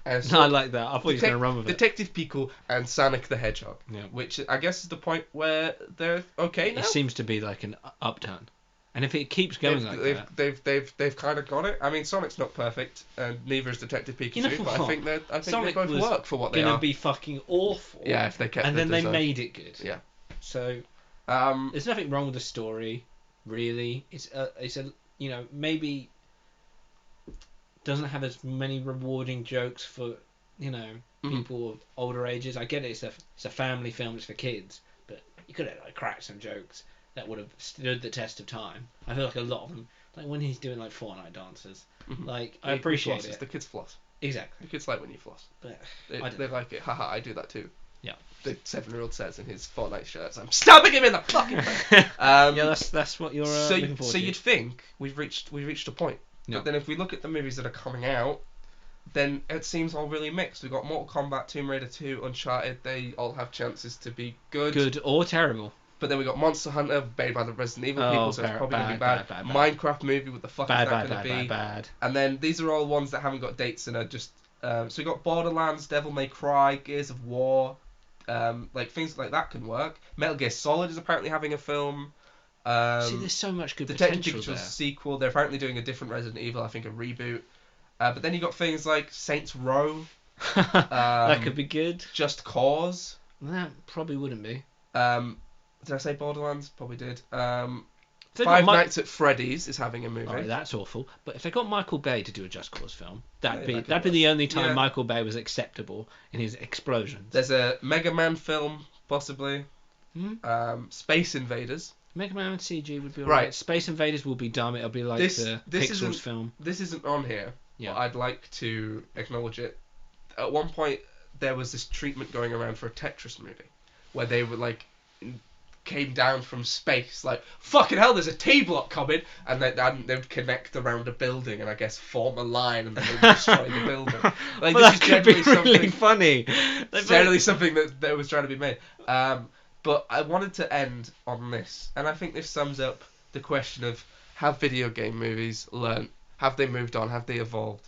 and no, I like that. I thought you were going to run with Detective Pikachu and Sonic the Hedgehog, which I guess is the point where they're okay now. It seems to be like an upturn. And if it keeps going they've kind of got it. I mean, Sonic's not perfect, and neither is Detective Pikachu. You know but I think they both work for what they are. Going to be fucking awful. Yeah, if they kept. And then they made it good. Yeah. So, there's nothing wrong with the story, really. It's a maybe doesn't have as many rewarding jokes for people of older ages. I get it. It's a family film. It's for kids, but you could have cracked some jokes that would have stood the test of time. I feel like a lot of them, like when he's doing like Fortnite dances, I appreciate it. The kids floss. Exactly. The kids like when you floss. But they like it. Haha, I do that too. Yeah. The 7-year-old says in his Fortnite shirts, "I'm stabbing him in the fucking face." Yeah, that's what you're looking forward to. So you'd think we've reached a point. Yeah. But then if we look at the movies that are coming out, then it seems all really mixed. We've got Mortal Kombat, Tomb Raider 2, Uncharted. They all have chances to be good. Good or terrible. But then we got Monster Hunter, made by the Resident Evil people, so it's probably going to be bad. Minecraft movie, what the fuck is that going to be? Bad. And then these are all ones that haven't got dates and are just... so we got Borderlands, Devil May Cry, Gears of War, like things like that can work. Metal Gear Solid is apparently having a film. See, there's so much good Detective potential Pikachu's there. sequel. They're apparently doing a different Resident Evil, I think a reboot. But then you got things like Saints Row. That could be good. Just Cause. That probably wouldn't be. Did I say Borderlands? Probably did. They Five got Nights at Freddy's is having a movie. Oh, that's awful. But if they got Michael Bay to do a Just Cause film, that'd be that the only time Yeah. Michael Bay was acceptable in his explosions. There's a Mega Man film, possibly. Space Invaders. Mega Man CG would be Right. alright. Space Invaders will be dumb. It'll be like the Pixels film. This isn't on here. Yeah. But I'd like to acknowledge it. At one point, there was this treatment going around for a Tetris movie, where they were like came down from space, like fucking hell, there's a T-block coming, and then they would connect around a building and I guess form a line and then they would destroy the building. Like Well, this that is could be really funny. generally something that was trying to be made. But I wanted to end on this, and I think this sums up the question of have video game movies learnt? Have they moved on? Have they evolved?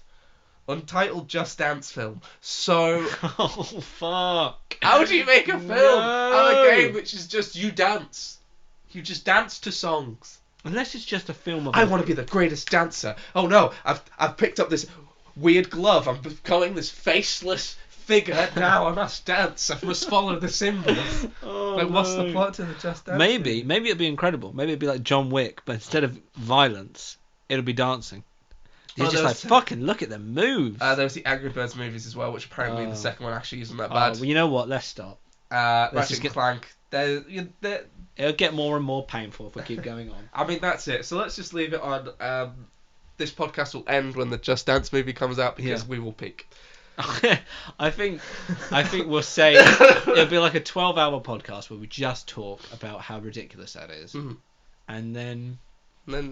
Untitled Just Dance film. So Oh fuck! how do you make a film out of a game which is just you dance? You just dance to songs. Unless it's just a film of. I want to be the greatest dancer. Oh no, I've picked up this weird glove. I'm becoming this faceless figure. Now I must dance. I must follow the symbols. Oh, Like, what's the no. plot to the Just Dance? Maybe it'd be incredible. Maybe it'd be like John Wick, but instead of violence, it'll be dancing. You're Oh, just like, fucking look at them moves. There was the Angry Birds movies as well, which apparently the second one actually isn't that bad. Well, you know what? Let's stop. Ratchet just and Clank. They're, It'll get more and more painful if we keep going on. I mean, that's it. So let's just leave it on. This podcast will end when the Just Dance movie comes out because we will peak. I think we'll say it'll be like a 12-hour podcast where we just talk about how ridiculous that is, and then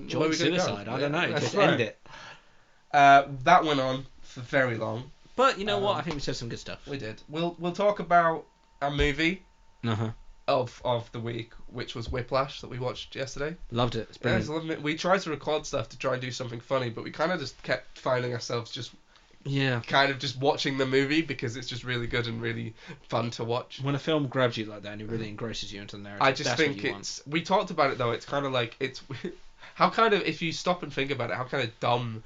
join suicide. I don't know. Just end it. That went on for very long. But you know what? I think we said some good stuff. We did. We'll talk about a movie Uh-huh. of the week, which was Whiplash that we watched yesterday. Loved it. It's Yeah, I brilliant. was loving it. We tried to record stuff to try and do something funny, but we kind of just kept finding ourselves just kind of just watching the movie because it's just really good and really fun to watch. When a film grabs you like that and it really engrosses you into the narrative, I just that's think what you it's. We talked about it though. It's kind of like it's. How kind of, if you stop and think about it, how kind of dumb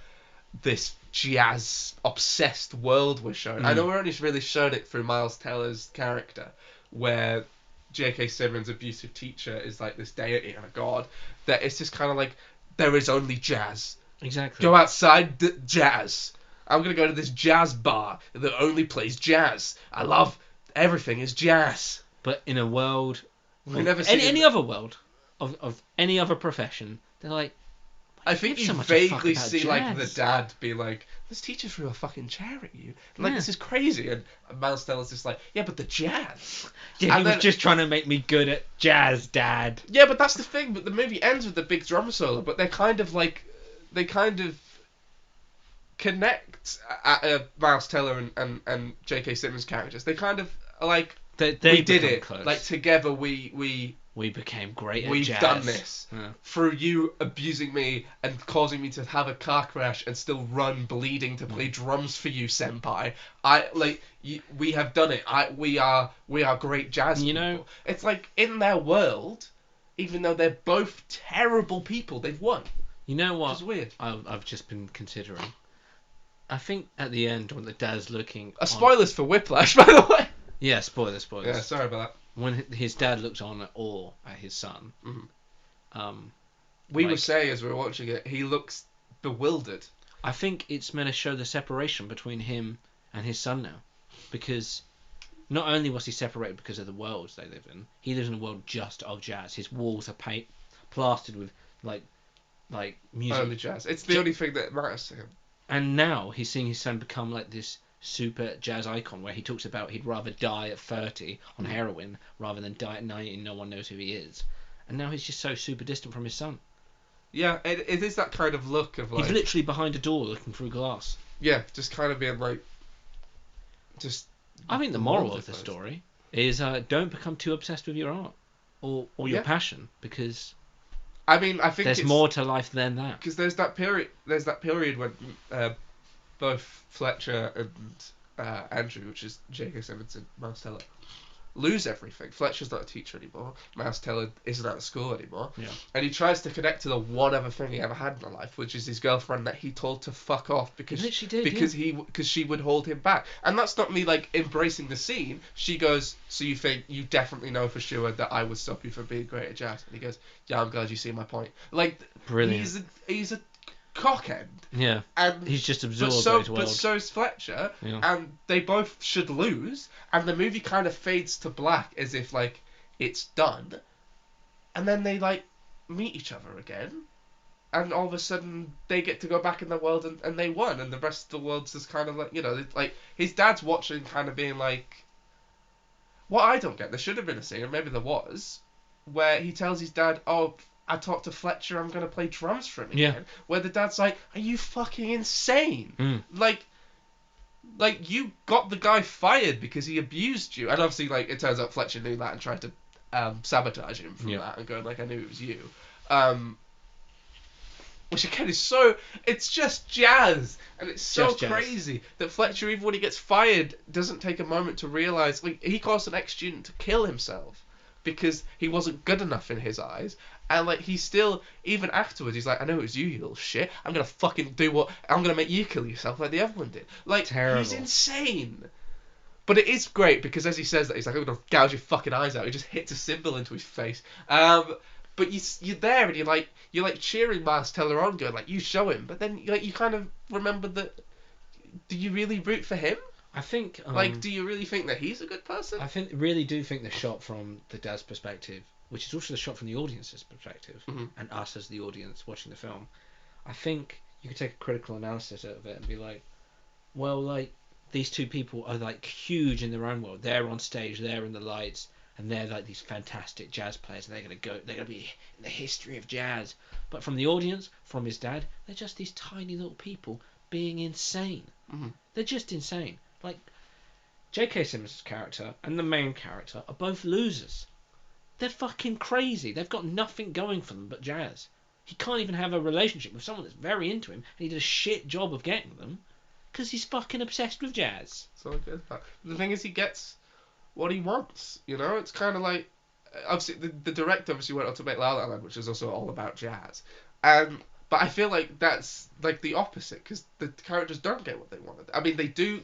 this jazz obsessed world we're shown. I know we're only really shown it through Miles Teller's character, where J.K. Simmons' abusive teacher is like this deity and a god. That it's just kind of like there is only jazz. Exactly. Go outside, jazz. I'm gonna go to this jazz bar that only plays jazz. I love everything is jazz. But in a world, We never any other world of any other profession, they're like, I think give you so much a fuck vaguely about see like the jazz. dad be like, this teacher threw a fucking chair at you. And, like, Yeah. this is crazy. And Miles Teller's just like, yeah, but the jazz. yeah, he And was then- just trying to make me good at jazz, Dad. Yeah, but that's the thing. But the movie ends with the big drum solo. But they're kind of like, they kind of connect Miles Teller and J.K. Simmons characters. They kind of are like, They we did become it. close. Like together we became great at we've jazz. done this. Yeah. Through you abusing me and causing me to have a car crash and still run bleeding to play drums for you, senpai. We have done it. We are great jazz You people. know- It's like in their world, even though they're both terrible people, they've won. You know Which what? is weird. I've just been considering. I think at the end when the dad's looking. Spoilers for Whiplash, by the way. Yeah, spoilers. Yeah, sorry about When his dad looks on at awe at his son. that. We Like- were saying as we were watching it, he looks bewildered. I think it's meant to show the separation between him and his son now, because not only was he separated because of the worlds they live in, he lives in a world just of jazz. His walls are plastered with like music, Only jazz. It's the only thing that matters to him. and now he's seeing his son become like this super jazz icon, where he talks about he'd rather die at 30 on heroin rather than die at 90 and no one knows who he is. And now he's just so super distant from his son. Yeah, it is that kind of look of like. He's literally behind a door looking through glass. Yeah, just kind of being like. Just. I think the moral of the Multiplies. story is don't become too obsessed with your art or your Yeah. passion, because I mean, I think there's it's, more to life than that. because there's that period. There's that period when both Fletcher and Andrew, which is J.K. Simmons and Miles Teller, lose everything. Fletcher's not a teacher anymore. Miles Teller isn't at school anymore. Yeah. And he tries to connect to the one other thing he ever had in life, which is his girlfriend that he told to fuck off because He literally did, because she would hold him back. And that's not me like embracing the scene. She goes, "So you definitely know for sure that I would stop you from being great at jazz?" And he goes, "Yeah, I'm glad you see my point." Like, brilliant. He's a cockhead. Yeah. And he's just absorbed his world. But so is Fletcher, Yeah. and they both should lose. And the movie kind of fades to black as if like it's done, and then they like meet each other again, and all of a sudden they get to go back in the world and they won, and the rest of the world's just kind of like, you know, like his dad's watching, kind of being like, what I don't get, there should have been a scene, and maybe there was, where he tells his dad, "Oh, I talked to Fletcher, I'm going to play drums for him again." Yeah. Where the dad's like, "Are you fucking insane? Like, you got the guy fired because he abused you." And obviously, like, it turns out Fletcher knew that and tried to sabotage him from that and going, like, "I knew it was you." Which again is so, it's just jazz, and it's so Just jazz. crazy that Fletcher, even when he gets fired, doesn't take a moment to realise, like, he caused an ex-student to kill himself because he wasn't good enough in his eyes, and like he's still, even afterwards, he's like, "I know it was you, you little shit. I'm gonna fucking I'm gonna make you kill yourself like the other one did." Like, terrible. He's insane. But it is great because as he says that, he's like, "I'm gonna gouge your fucking eyes out." He just hits a cymbal into his face. But you're there and you're like cheering Miles Teller on, going like, "You show him." But then like you kind of remember that. Do you really root for him? I think do you really think that he's a good person? I really do think the shot from the dad's perspective, which is also the shot from the audience's perspective, and us as the audience watching the film, I think you could take a critical analysis of it and be like, well, like, these two people are like huge in their own world. They're on stage, they're in the lights, and they're like these fantastic jazz players, and they're gonna be in the history of jazz. But from the audience, from his dad, they're just these tiny little people being insane. They're just insane. Like, J.K. Simmons' character and the main character are both losers. They're fucking crazy. They've got nothing going for them but jazz. He can't even have a relationship with someone that's very into him, and he did a shit job of getting them because he's fucking obsessed with jazz. So good. The thing is, he gets what he wants. You know, it's kind of like, obviously the director obviously went on to make La La Land, which is also all about jazz. But I feel like that's like the opposite, because the characters don't get what they wanted. I mean, they do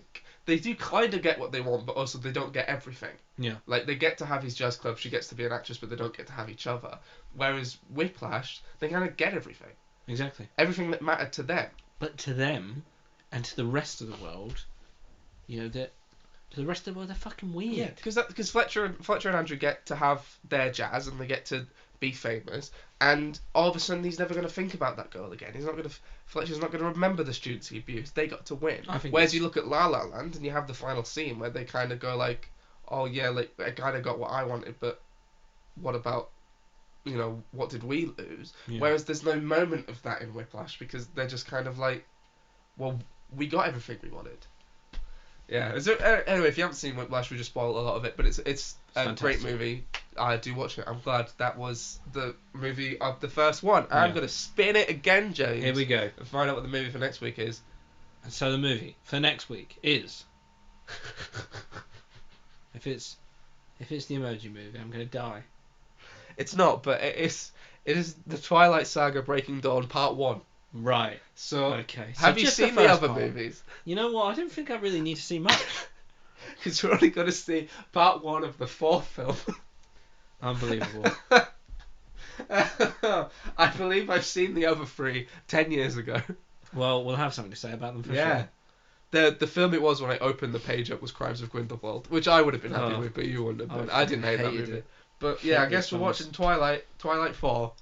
kind of get what they want, but also they don't get everything. Yeah. Like, they get to have his jazz club, she gets to be an actress, but they don't get to have each other. Whereas Whiplash, they kind of get everything. Exactly. Everything that mattered to them. But to them, and to the rest of the world, you know, to the rest of the world, they're fucking weird. Yeah, because Fletcher and Andrew get to have their jazz, and they get to be famous, and all of a sudden he's never going to think about that girl again. Fletcher's not going to remember the students he abused. They got to win. Whereas you look at La La Land, and you have the final scene where they kind of go like, "Oh yeah, like, I kind of got what I wanted, but what about, you know, what did we lose?" Yeah. Whereas there's no moment of that in Whiplash, because they're just kind of like, "Well, we got everything we wanted." Yeah. Anyway, if you haven't seen Whiplash, we just spoiled a lot of it, but it's a great movie. I do watch it. I'm glad that was the movie of the first one. Yeah. I'm gonna spin it again, James. Here we go. And find out what the movie for next week is. And so the movie for next week is if it's the Emoji Movie, I'm gonna die. It's not, but it is the Twilight Saga: Breaking Dawn Part 1. Right. So, okay. Have you seen the other movies? You know what? I don't think I really need to see much. Because we're only going to see Part 1 of the fourth film. Unbelievable. I believe I've seen the other 3 10 years ago. Well, we'll have something to say about them for sure. The film it was when I opened the page up was Crimes of Grindelwald, which I would have been happy with, but you wouldn't have been. I didn't hate that movie. It. But yeah, I guess we're watching Twilight 4.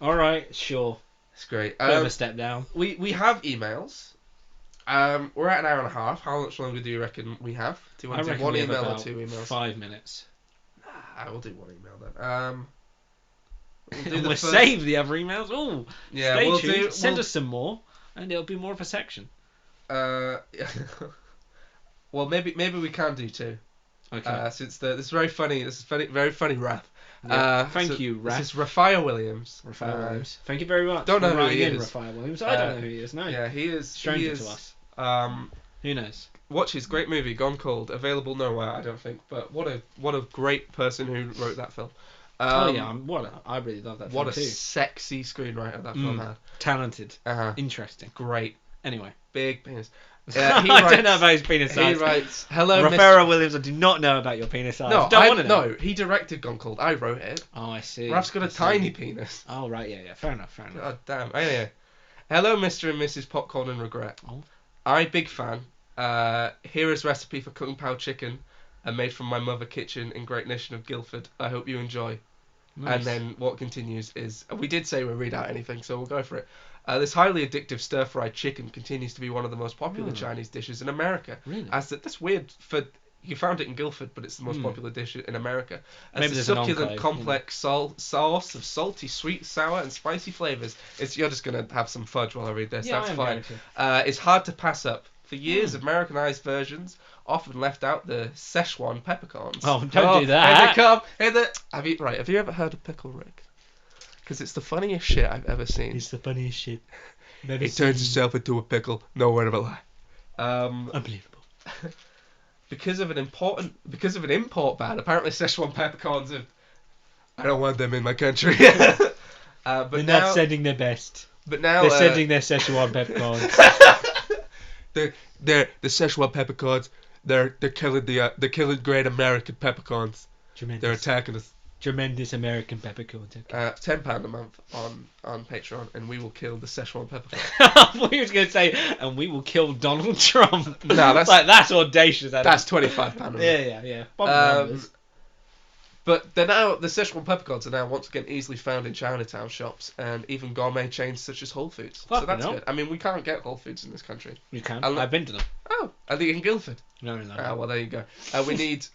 Alright, sure. It's great. Bit of a step down. We have emails. We're at an hour and a half. How much longer do you reckon we have? Do you want to do one email or 2 emails? 5 minutes. Nah, we'll do one email then. We'll save the other emails. Oh, yeah, stay tuned. Send us some more, and it'll be more of a section. Well, maybe we can do 2. Okay. Since this is very funny. This is very funny rap. Yeah. Thank you, Rap. This is Raphael Williams. Williams. Thank you very much. Don't know who he is. Raphael Williams. I don't know who he is. No. Yeah, he is stranger to us. Who knows? watches great movie Gone Cold, available nowhere I don't think, but what a great person who wrote that film. I really love that film what a too. sexy screenwriter that film had. Talented, Uh-huh. Interesting, Great, anyway. big penis. I don't know about his penis size. He writes, "Hello, Raphael Williams. I do not know about your penis size. No, don't want to know. No, he directed Gone Cold. I wrote it. Oh, I see. Raph's got a tiny penis. Oh, right, yeah. Fair enough. God damn. Anyway, hello, Mr. and Mrs. Popcorn and Regret. Oh. I big fan. Here is recipe for Kung Pao chicken, made from my mother kitchen in Great Nation of Guildford. I hope you enjoy." Nice. And then what continues is, we did say we'll read out anything, so we'll go for it. This highly addictive stir-fried chicken continues to be one of the most popular Chinese dishes in America. Really? That's weird for... You found it in Guildford, but it's the most popular dish in America. Maybe the succulent, complex sauce of salty, sweet, sour, and spicy flavors. You're just going to have some fudge while I read this. Yeah, that's fine. It's hard to pass up. For years, Americanized versions often left out the Szechuan peppercorns. Oh, don't do that. Here they come. Have you ever heard of Pickle Rick? Because it's the funniest shit I've ever seen. It's the funniest shit. It turns itself into a pickle. No word of a lie. Unbelievable. Because of an import ban, apparently Szechuan peppercorns I don't want them in my country. But they're not sending their best. But now they're sending their Szechuan peppercorns. They're the Szechuan peppercorns. They're killing great American peppercorns. Tremendous. They're attacking us. Tremendous American peppercorns. £10 a month on Patreon, and we will kill the Szechuan peppercorn. I thought you were going to say, and we will kill Donald Trump. No, that's audacious. That's £25 a month. Yeah. But the Szechuan peppercorns are now once again easily found in Chinatown shops and even gourmet chains such as Whole Foods. So that's good. I mean, we can't get Whole Foods in this country. You can. I've been to them. Oh, are they in Guildford? No. Well, there you go. We need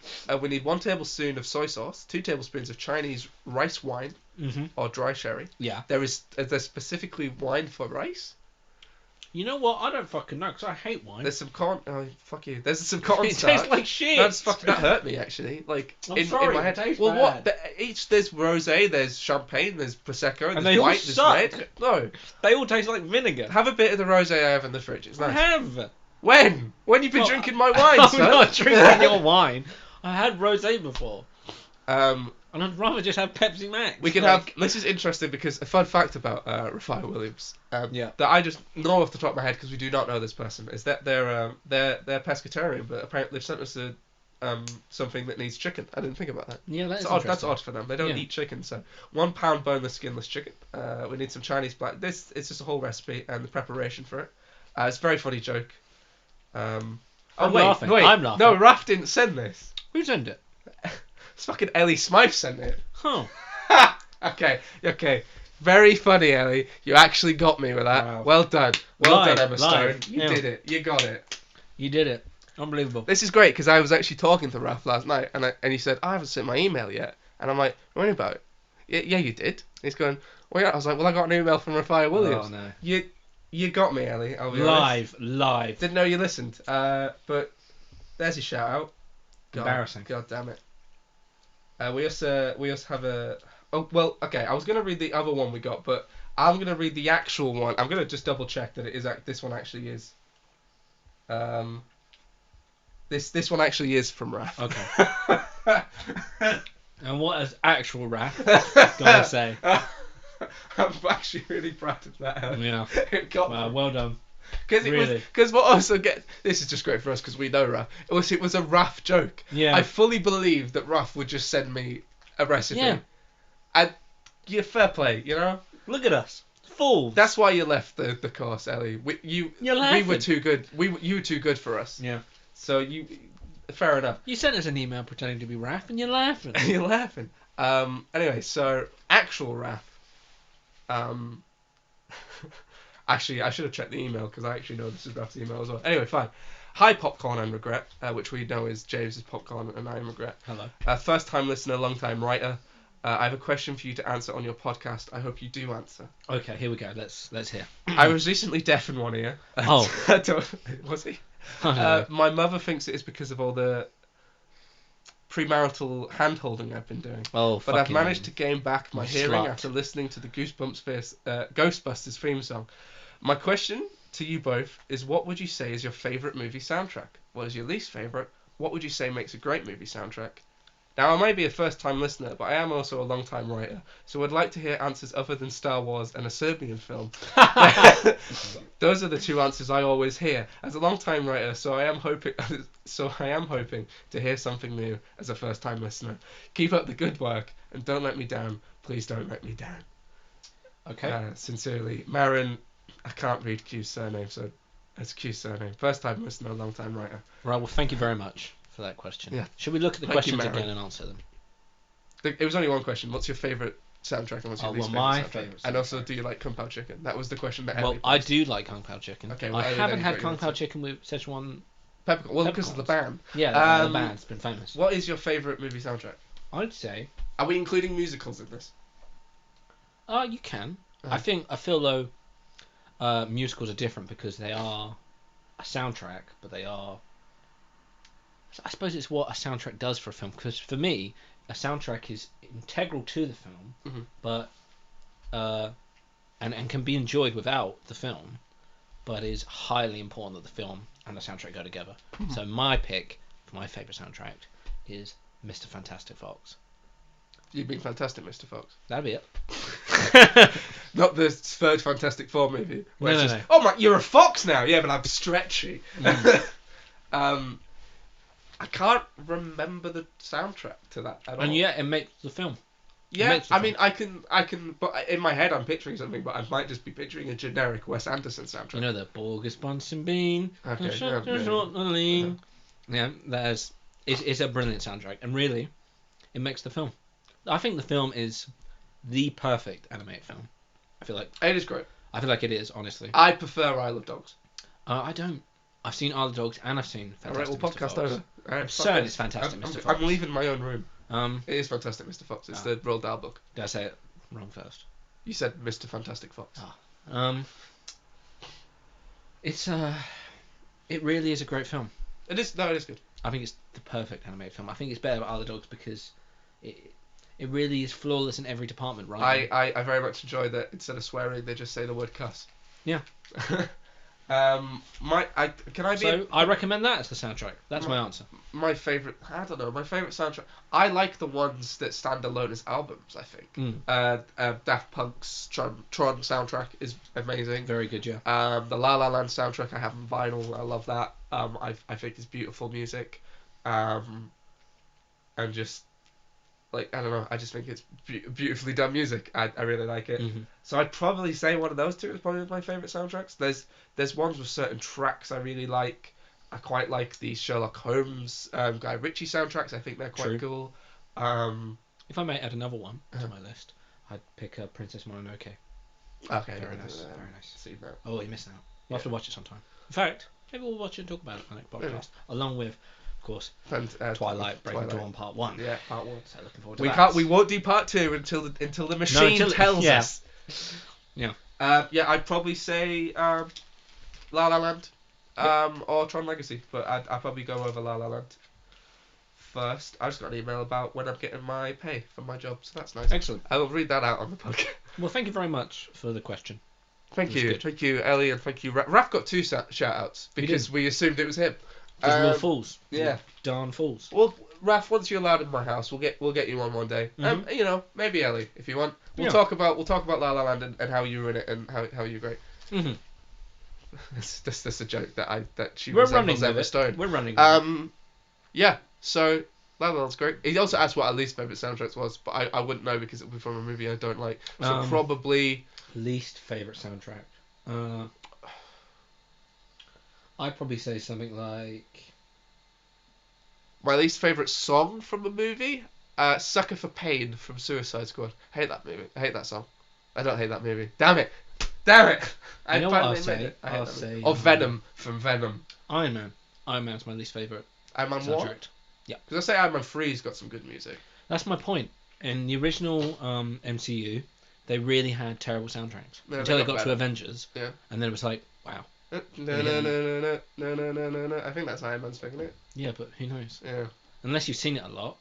1 tablespoon of soy sauce, 2 tablespoons of Chinese rice wine or dry sherry. Yeah. There's specifically wine for rice. You know what? I don't fucking know because I hate wine. There's some corn. Oh, fuck you. There's some corn It starch. tastes like shit. That hurt me actually. Like I'm sorry, in my head. It tastes bad. What? There's rosé, there's champagne, there's prosecco, and there's white, there's red. No, they all taste like vinegar. Have a bit of the rosé I have in the fridge. It's nice. I have. When you've been drinking my wine? I'm not drinking your wine. I had rosé before. And I'd rather just have Pepsi Max. We can have. This is interesting because a fun fact about Raphael Williams, that I just know off the top of my head because we do not know this person, is that they're pescatarian, but apparently they've sent us something that needs chicken. I didn't think about that. Yeah, that's odd. That's odd for them. They don't eat chicken, so 1 pound boneless skinless chicken. We need some Chinese black. It's just a whole recipe and the preparation for it. It's a very funny joke. I'm laughing. I'm laughing. No, Raph didn't send this. Who sent it? It's fucking Ellie Smythe sent it. Huh. Okay. Very funny, Ellie. You actually got me with that. Wow. Well done. Well done, Emma Stone. You did it. You got it. You did it. Unbelievable. This is great because I was actually talking to Raph last night and he said, I haven't sent my email yet. And I'm like, worry about it. Yeah, you did. And he's going, well, yeah. I was like, well, I got an email from Raphael Williams. Oh, no. You got me, Ellie. I'll be honest. Live. Didn't know you listened. But there's your shout out. Embarrassing. God damn it. We also have a. Oh well, okay. I was gonna read the other one we got, but I'm gonna read the actual one. I'm gonna just double check that it is. This one actually is. This one actually is from Raph. Okay. And what is actual Raph gonna say? I'm actually really proud of that. Yeah. It got well done. Because what also this is just great for us because we know Raph. It was a Raph joke. Yeah. I fully believed that Raph would just send me a recipe. Yeah. And fair play, you know. Look at us, fools. That's why you left the course, Ellie. You're We laughing. were too good. You were too good for us. Yeah. So fair enough. You sent us an email pretending to be Raph, and you're laughing. You're laughing. Anyway, so actual Raph. Actually, I should have checked the email because I actually know this is Raph's email as well. Anyway, fine. Hi, Popcorn and Regret, which we know is James's Popcorn and I'm Regret. Hello. First time listener, long time writer. I have a question for you to answer on your podcast. I hope you do answer. Okay, here we go. Let's hear. I was recently deaf in one ear. Oh. Was he? Oh, my mother thinks it is because of all the premarital hand-holding I've been doing. Oh, but I've managed to gain back my hearing after listening to the Ghostbusters theme song. My question to you both is, what would you say is your favourite movie soundtrack? What is your least favourite? What would you say makes a great movie soundtrack? Now, I might be a first-time listener, but I am also a long-time writer, so I'd like to hear answers other than Star Wars and a Serbian film. Those are the two answers I always hear as a long-time writer, so I am hoping to hear something new as a first-time listener. Keep up the good work, and don't let me down. Please don't let me down. Okay. Sincerely, Marin. I can't read Q's surname, so it's Q's surname. First-time listener, long-time writer. Right, well, thank you very much for that question. Yeah. Should we look at the questions again and answer them? It was only one question. What's your favourite soundtrack and what's your least favourite soundtrack? Favourite soundtrack. And also, do you like Kunp chicken? That was the question that Ellie posed. I do like Kung Pao chicken. Okay, I haven't had Kung Pao chicken with Szechuan peppercorn. Well, because of the band. Yeah, the band's been famous. What is your favourite movie soundtrack? I'd say... Are we including musicals in this? You can. I feel though musicals are different because they are a soundtrack, but they are... I suppose it's what a soundtrack does for a film, because for me, a soundtrack is integral to the film, but and can be enjoyed without the film, but is highly important that the film and the soundtrack go together. So my pick for my favourite soundtrack is Mr. Fantastic Fox. You've been fantastic, Mr. Fox. That'd be it. Not the third Fantastic Four movie. Where No. Oh my, you're a fox now. Yeah, but I'm stretchy. I can't remember the soundtrack to that at all. And yeah, it makes the film. Yeah, I mean, I can, but in my head I'm picturing something, but I might just be picturing a generic Wes Anderson soundtrack. You know the Borges Bunsen Bean. Okay. Yeah, it's a brilliant soundtrack, and really, it makes the film. I think the film is the perfect animated film. I feel like it is great. I feel like it is, honestly. I prefer Isle of Dogs. I don't. I've seen Isle of Dogs and I've seen Fantastic Alright, we'll Mr. podcast Fox. over. I'm certain it's Fantastic Mr. Fox. I'm leaving my own room. It is Fantastic Mr. Fox. It's the Roald Dahl book. Did I say it wrong first? You said Mr. Fantastic Fox. It's it really is a great film. It is. No, it is good. I think it's the perfect animated film. I think it's better than Isle of Dogs because it really is flawless in every department, right? I very much enjoy that instead of swearing, they just say the word cuss. Yeah. I recommend that as the soundtrack. That's my answer. My favourite, I don't know, my favourite soundtrack. I like the ones that stand alone as albums, I think. Daft Punk's Tron soundtrack is amazing. Very good, yeah. The La La Land soundtrack I have on vinyl, I love that. I think it's beautiful music. And just, like, I don't know, I just think it's beautifully done music. I really like it. So I'd probably say one of those two is probably my favourite soundtracks. There's ones with certain tracks I really like. I quite like the Sherlock Holmes Guy Ritchie soundtracks. I think they're quite cool. If I may add another one to my list, I'd pick Princess Mononoke. Okay, very nice, very nice. See that. Oh, you missed out. We'll have to watch it sometime. In fact, maybe we'll watch it and talk about it on the next podcast, along with, of course, Twilight Breaking Dawn Part 1. Yeah, Part 1. So looking forward to that. We won't do Part 2 until the machine tells us. Yeah. I'd probably say La La Land, or Tron Legacy, but I'd probably go over La La Land first. I just got an email about when I'm getting my pay from my job, so that's nice. Excellent. I will read that out on the podcast. Well, thank you very much for the question. Thank you, Ellie, and thank you, Raph. Got two shout-outs because we assumed it was him. Because we were fools. Yeah. Darn fools. Well, Raph, once you're allowed in my house, we'll get you on one day. Maybe Ellie, if you want. We'll talk about La La Land and how you ruin it and how you're great. It's just a joke that she resembles Emma Stone. We're running with it. Yeah. So La La Land's great. He also asked what our least favourite soundtracks was, but I wouldn't know because it would be from a movie I don't like. So probably least favourite soundtrack. I'd probably say something like my least favourite song from a movie. Sucker for Pain from Suicide Squad. I hate that movie. I hate that song. I don't hate that movie. Damn it! You know what I'll say? I'll say... Or Venom from Venom. Iron Man. Iron Man's my least favourite Iron Man soundtrack. What? Yeah. Because I say Iron Man 3's got some good music. That's my point. In the original MCU, they really had terrible soundtracks. Until they got to Avengers. Yeah. And then it was like, wow. No. I think that's Iron Man's thing, isn't it? Yeah, but who knows? Yeah. Unless you've seen it a lot.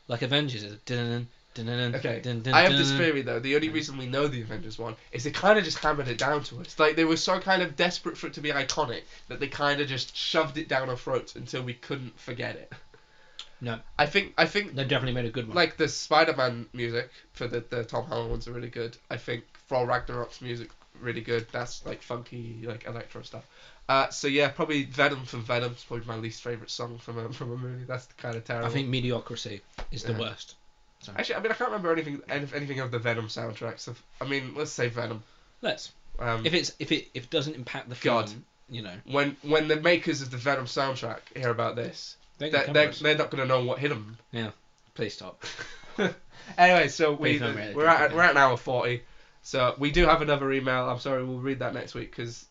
Like Avengers is dun Okay, I have this theory though. The only reason we know the Avengers one is they kind of just hammered it down to us. Like they were so kind of desperate for it to be iconic that they kind of just shoved it down our throats until we couldn't forget it. No, I think they definitely made a good one. like the Spider-Man music for the Tom Holland ones are really good. I think Thor Ragnarok's music really good. That's like funky like electro stuff. So yeah, probably Venom from Venom's probably my least favorite song from a movie. That's kind of terrible. I think Mediocrity is the worst. So. Actually, I mean, I can't remember anything of the Venom soundtracks. So, I mean, let's say Venom. Let's. If it doesn't impact the film, God, you know. When the makers of the Venom soundtrack hear about this, they're not going to know what hit them. Yeah. Please stop. Anyway, so we're at an hour 40. So we do have another email. I'm sorry, we'll read that next week because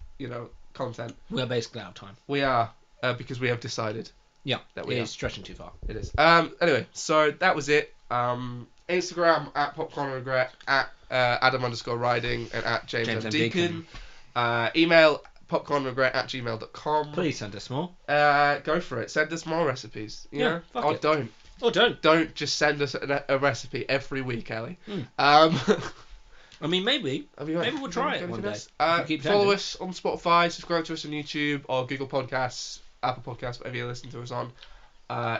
content. We are basically out of time. We are because we have decided. Yeah, that it is stretching too far. It is. Anyway, so that was it. Instagram at Popcorn&Regret, at Adam_Riding, and at James M. Deacon. Email popcornregret@gmail.com. Please send us more. Go for it. Send us more recipes. You know? Fuck it. Don't. Or don't. Don't just send us a recipe every week, Ellie. I mean, maybe we'll try it one day. Follow us on Spotify, subscribe to us on YouTube or Google Podcasts, Apple Podcasts, whatever you listen to us on.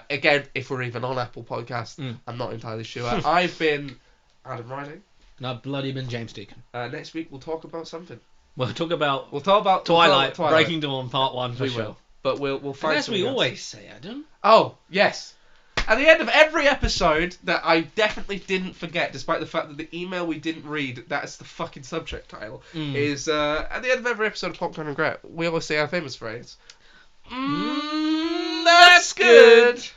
Again, if we're even on Apple Podcasts, I'm not entirely sure. I've been Adam Riding. And I've bloody been James Deacon. Next week we'll talk about something. We'll talk about Twilight. Breaking Dawn Part 1 for sure. Will. But we'll find as we always say, Adam. Oh, yes. At the end of every episode that I definitely didn't forget, despite the fact that the email we didn't read, that's the fucking subject title, is at the end of every episode of Popcorn&Regret, we always say our famous phrase. That's good.